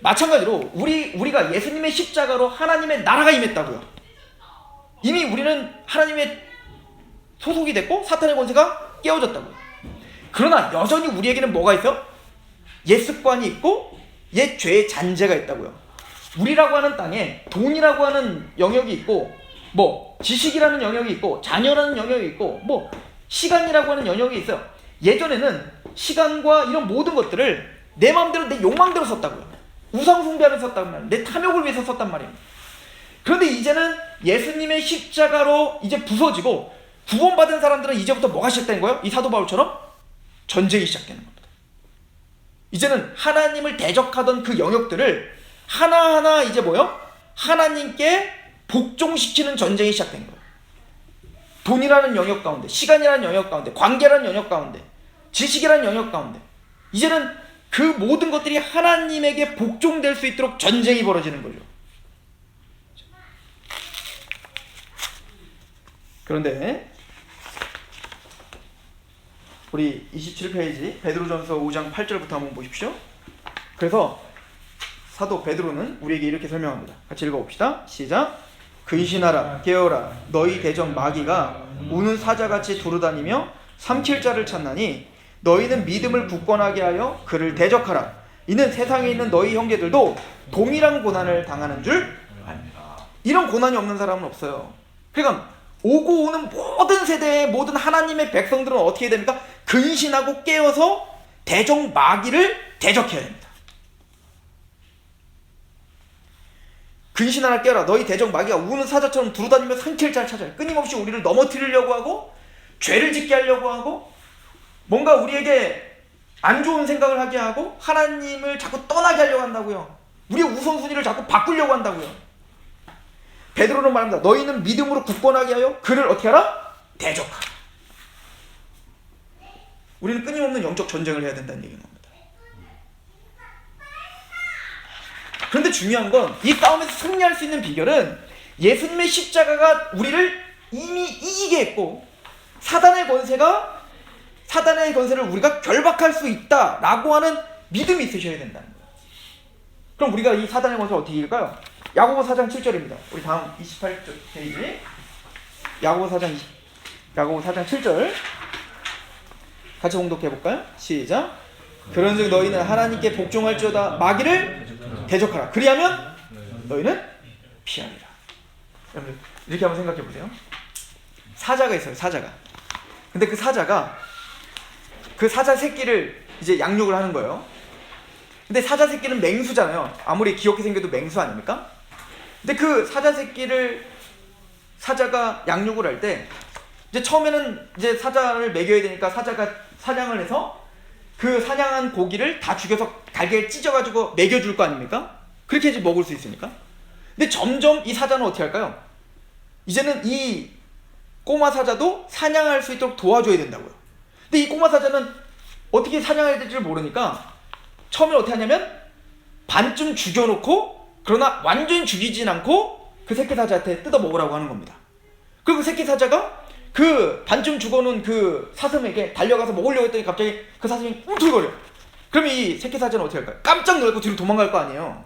마찬가지로 우리가 예수님의 십자가로 하나님의 나라가 임했다고요. 이미 우리는 하나님의 소속이 됐고 사탄의 권세가 깨어졌다고요. 그러나 여전히 우리에게는 뭐가 있어? 옛 습관이 있고 옛 죄의 잔재가 있다고요. 우리라고 하는 땅에 돈이라고 하는 영역이 있고 뭐 지식이라는 영역이 있고 자녀라는 영역이 있고 뭐 시간이라고 하는 영역이 있어요. 예전에는 시간과 이런 모든 것들을 내 마음대로 내 욕망대로 썼다고요. 우상 숭배하면서 썼단 말이에요. 내 탐욕을 위해서 썼단 말이에요. 그런데 이제는 예수님의 십자가로 이제 부서지고 구원받은 사람들은 이제부터 뭐가 시작된 거예요? 이 사도 바울처럼 전쟁이 시작되는 겁니다. 이제는 하나님을 대적하던 그 영역들을 하나하나 이제 뭐요? 하나님께 복종시키는 전쟁이 시작된 거예요. 돈이라는 영역 가운데, 시간이라는 영역 가운데, 관계라는 영역 가운데, 지식이라는 영역 가운데 이제는 그 모든 것들이 하나님에게 복종될 수 있도록 전쟁이 벌어지는 거죠. 그런데 우리 27페이지 베드로전서 5장 8절부터 한번 보십시오. 그래서 사도 베드로는 우리에게 이렇게 설명합니다. 같이 읽어봅시다. 시작. 근신하라 깨어라 너희 대적 마귀가 우는 사자같이 두루다니며 삼킬 자를 찾나니 너희는 믿음을 굳건하게 하여 그를 대적하라. 이는 세상에 있는 너희 형제들도 동일한 고난을 당하는 줄 압니다. 이런 고난이 없는 사람은 없어요. 그러니까 오고 오는 모든 세대의 모든 하나님의 백성들은 어떻게 해야 됩니까? 근신하고 깨어서 대적 마귀를 대적해야 됩니다. 근신하라 깨어라 너희 대적 마귀가 우는 사자처럼 두루다니며 삼킬 자를 찾아요. 끊임없이 우리를 넘어뜨리려고 하고 죄를 짓게 하려고 하고 뭔가 우리에게 안 좋은 생각을 하게 하고 하나님을 자꾸 떠나게 하려고 한다고요. 우리의 우선순위를 자꾸 바꾸려고 한다고요. 베드로는 말합니다. 너희는 믿음으로 굳건하게 하여 그를 어떻게 하라? 대적하라. 우리는 끊임없는 영적 전쟁을 해야 된다는 얘기인 겁니다. 그런데 중요한 건 이 싸움에서 승리할 수 있는 비결은 예수님의 십자가가 우리를 이미 이기게 했고 사단의 권세를 우리가 결박할 수 있다라고 하는 믿음이 있으셔야 된다는 거예요. 그럼 우리가 이 사단의 권세를 어떻게 이길까요? 야고보 4장 7절입니다. 우리 다음 28페이지 야고보 4장 7절 같이 공독해볼까요? 시작. 그런즉 너희는 하나님께 복종할지어다 마귀를 대적하라. 그리하면 너희는 피하리라. 여러분 이렇게 한번 생각해보세요. 사자가 있어요. 사자가. 근데 그 사자 새끼를 이제 양육을 하는 거예요. 근데 사자 새끼는 맹수잖아요. 아무리 귀엽게 생겨도 맹수 아닙니까? 근데 그 사자 새끼를 사자가 양육을 할 때 이제 처음에는 이제 사자를 먹여야 되니까 사자가 사냥을 해서 그 사냥한 고기를 다 죽여서 달걀 찢어가지고 먹여줄 거 아닙니까? 그렇게 해야지 먹을 수 있으니까. 근데 점점 이 사자는 어떻게 할까요? 이제는 이 꼬마 사자도 사냥할 수 있도록 도와줘야 된다고요. 근데 이 꼬마 사자는 어떻게 사냥해야 될지 모르니까 처음에 어떻게 하냐면 반쯤 죽여놓고, 그러나 완전히 죽이진 않고 그 새끼 사자한테 뜯어 먹으라고 하는 겁니다. 그리고 그 새끼 사자가 그 반쯤 죽어놓은 그 사슴에게 달려가서 먹으려고 했더니 갑자기 그 사슴이 꿈틀거려. 그럼 이 새끼 사자는 어떻게 할까요? 깜짝 놀라고 뒤로 도망갈 거 아니에요.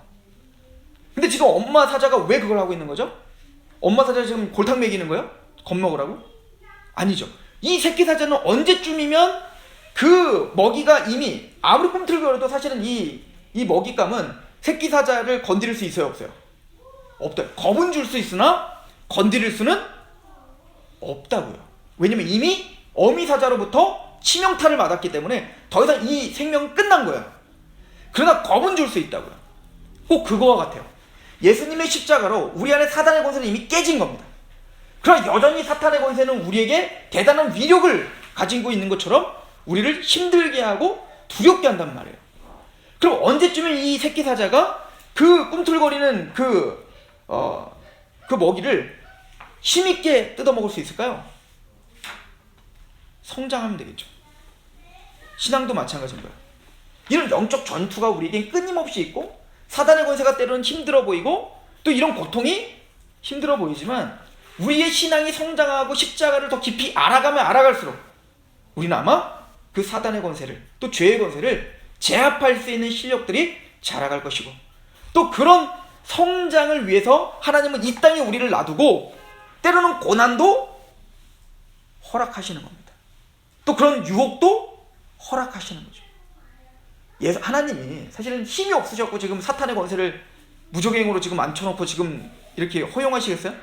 근데 지금 엄마 사자가 왜 그걸 하고 있는 거죠? 엄마 사자 지금 골탕 먹이는 거예요? 겁먹으라고? 아니죠. 이 새끼 사자는 언제쯤이면 그 먹이가 이미 아무리 꿈틀거려도 사실은 이 먹잇감은 새끼 사자를 건드릴 수 있어요, 없어요? 없다. 겁은 줄 수 있으나 건드릴 수는 없다고요. 왜냐면 이미 어미 사자로부터 치명타를 맞았기 때문에 더 이상 이 생명은 끝난 거예요. 그러나 겁은 줄 수 있다고요. 꼭 그거와 같아요. 예수님의 십자가로 우리 안에 사단의 권세는 이미 깨진 겁니다. 그러나 여전히 사탄의 권세는 우리에게 대단한 위력을 가지고 있는 것처럼 우리를 힘들게 하고 두렵게 한단 말이에요. 그럼 언제쯤에 이 새끼 사자가 그 꿈틀거리는 그 먹이를 힘있게 뜯어먹을 수 있을까요? 성장하면 되겠죠. 신앙도 마찬가지인 거예요. 이런 영적 전투가 우리에겐 끊임없이 있고, 사단의 권세가 때로는 힘들어 보이고, 또 이런 고통이 힘들어 보이지만 우리의 신앙이 성장하고 십자가를 더 깊이 알아가면 알아갈수록 우리는 아마 그 사단의 권세를, 또 죄의 권세를 제압할 수 있는 실력들이 자라갈 것이고, 또 그런 성장을 위해서 하나님은 이 땅에 우리를 놔두고 때로는 고난도 허락하시는 겁니다. 또 그런 유혹도 허락하시는 거죠. 하나님이 사실은 힘이 없으셨고 지금 사탄의 권세를 무적행으로 지금 앉혀놓고 지금 이렇게 허용하시겠어요?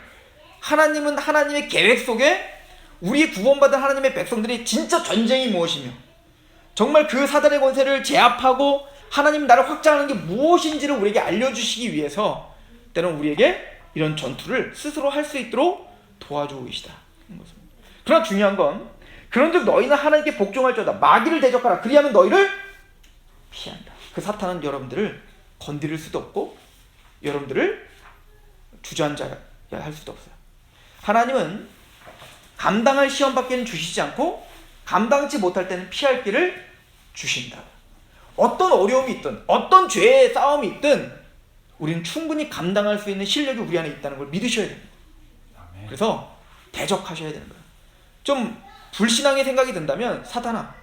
하나님은 하나님의 계획 속에 우리 구원받은 하나님의 백성들이 진짜 전쟁이 무엇이며 정말 그 사단의 권세를 제압하고 하나님 나라를 확장하는 게 무엇인지를 우리에게 알려주시기 위해서 때로는 우리에게 이런 전투를 스스로 할 수 있도록 도와주고 계시다. 그러나 중요한 건 그런즉 너희는 하나님께 복종할지어다. 마귀를 대적하라. 그리하면 너희를 피한다. 그 사탄은 여러분들을 건드릴 수도 없고 여러분들을 주저앉아야 할 수도 없어요. 하나님은 감당할 시험밖에는 주시지 않고 감당치 못할 때는 피할 길을 주신다. 어떤 어려움이 있든 어떤 죄의 싸움이 있든 우리는 충분히 감당할 수 있는 실력이 우리 안에 있다는 걸 믿으셔야 됩니다. 그래서 대적하셔야 되는 거예요. 좀 불신앙의 생각이 든다면 사탄아,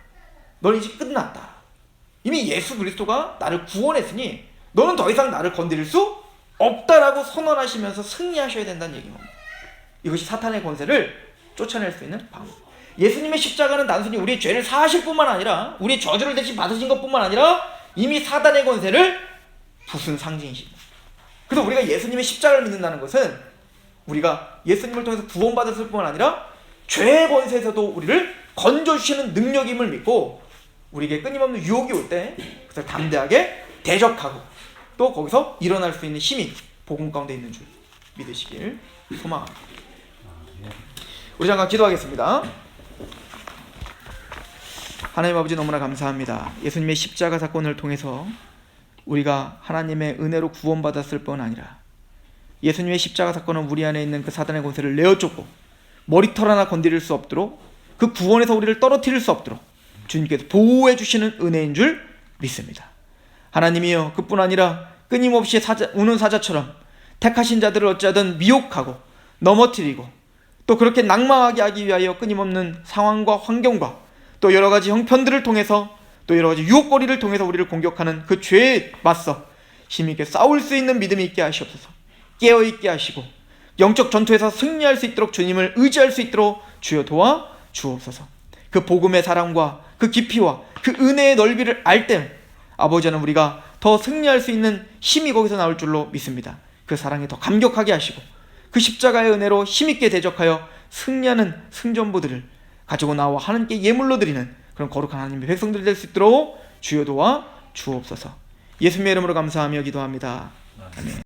너는 이제 끝났다. 이미 예수 그리스도가 나를 구원했으니 너는 더 이상 나를 건드릴 수 없다라고 선언하시면서 승리하셔야 된다는 얘기입니다. 이것이 사탄의 권세를 쫓아낼 수 있는 방법. 예수님의 십자가는 단순히 우리의 죄를 사하실 뿐만 아니라 우리의 저주를 대신 받으신 것뿐만 아니라 이미 사단의 권세를 부순 상징이십니다. 그래서 우리가 예수님의 십자가를 믿는다는 것은 우리가 예수님을 통해서 구원받았을 뿐만 아니라 죄의 권세에서도 우리를 건져주시는 능력임을 믿고 우리에게 끊임없는 유혹이 올 때 그것을 담대하게 대적하고 또 거기서 일어날 수 있는 힘이 복음 가운데 있는 줄 믿으시길 소망합니다. 우리 잠깐 기도하겠습니다. 하나님 아버지 너무나 감사합니다. 예수님의 십자가 사건을 통해서 우리가 하나님의 은혜로 구원받았을 뿐 아니라 예수님의 십자가 사건은 우리 안에 있는 그 사단의 권세를 내어쫓고 머리털 하나 건드릴 수 없도록 그 구원에서 우리를 떨어뜨릴 수 없도록 주님께서 보호해 주시는 은혜인 줄 믿습니다. 하나님이여, 그뿐 아니라 끊임없이 우는 사자처럼 택하신 자들을 어찌하든 미혹하고 넘어뜨리고 또 그렇게 낭망하게 하기 위하여 끊임없는 상황과 환경과 또 여러 가지 형편들을 통해서 또 여러 가지 유혹거리를 통해서 우리를 공격하는 그 죄에 맞서 힘있게 싸울 수 있는 믿음이 있게 하시옵소서. 깨어있게 하시고 영적 전투에서 승리할 수 있도록 주님을 의지할 수 있도록 주여 도와 주옵소서. 그 복음의 사랑과 그 깊이와 그 은혜의 넓이를 알 때 아버지는 우리가 더 승리할 수 있는 힘이 거기서 나올 줄로 믿습니다. 그 사랑에 더 감격하게 하시고 그 십자가의 은혜로 힘있게 대적하여 승리하는 승전부들을 가지고 나와 하나님께 예물로 드리는 그런 거룩한 하나님의 백성들이 될 수 있도록 주여 도와 주옵소서. 예수님의 이름으로 감사하며 기도합니다. 아멘.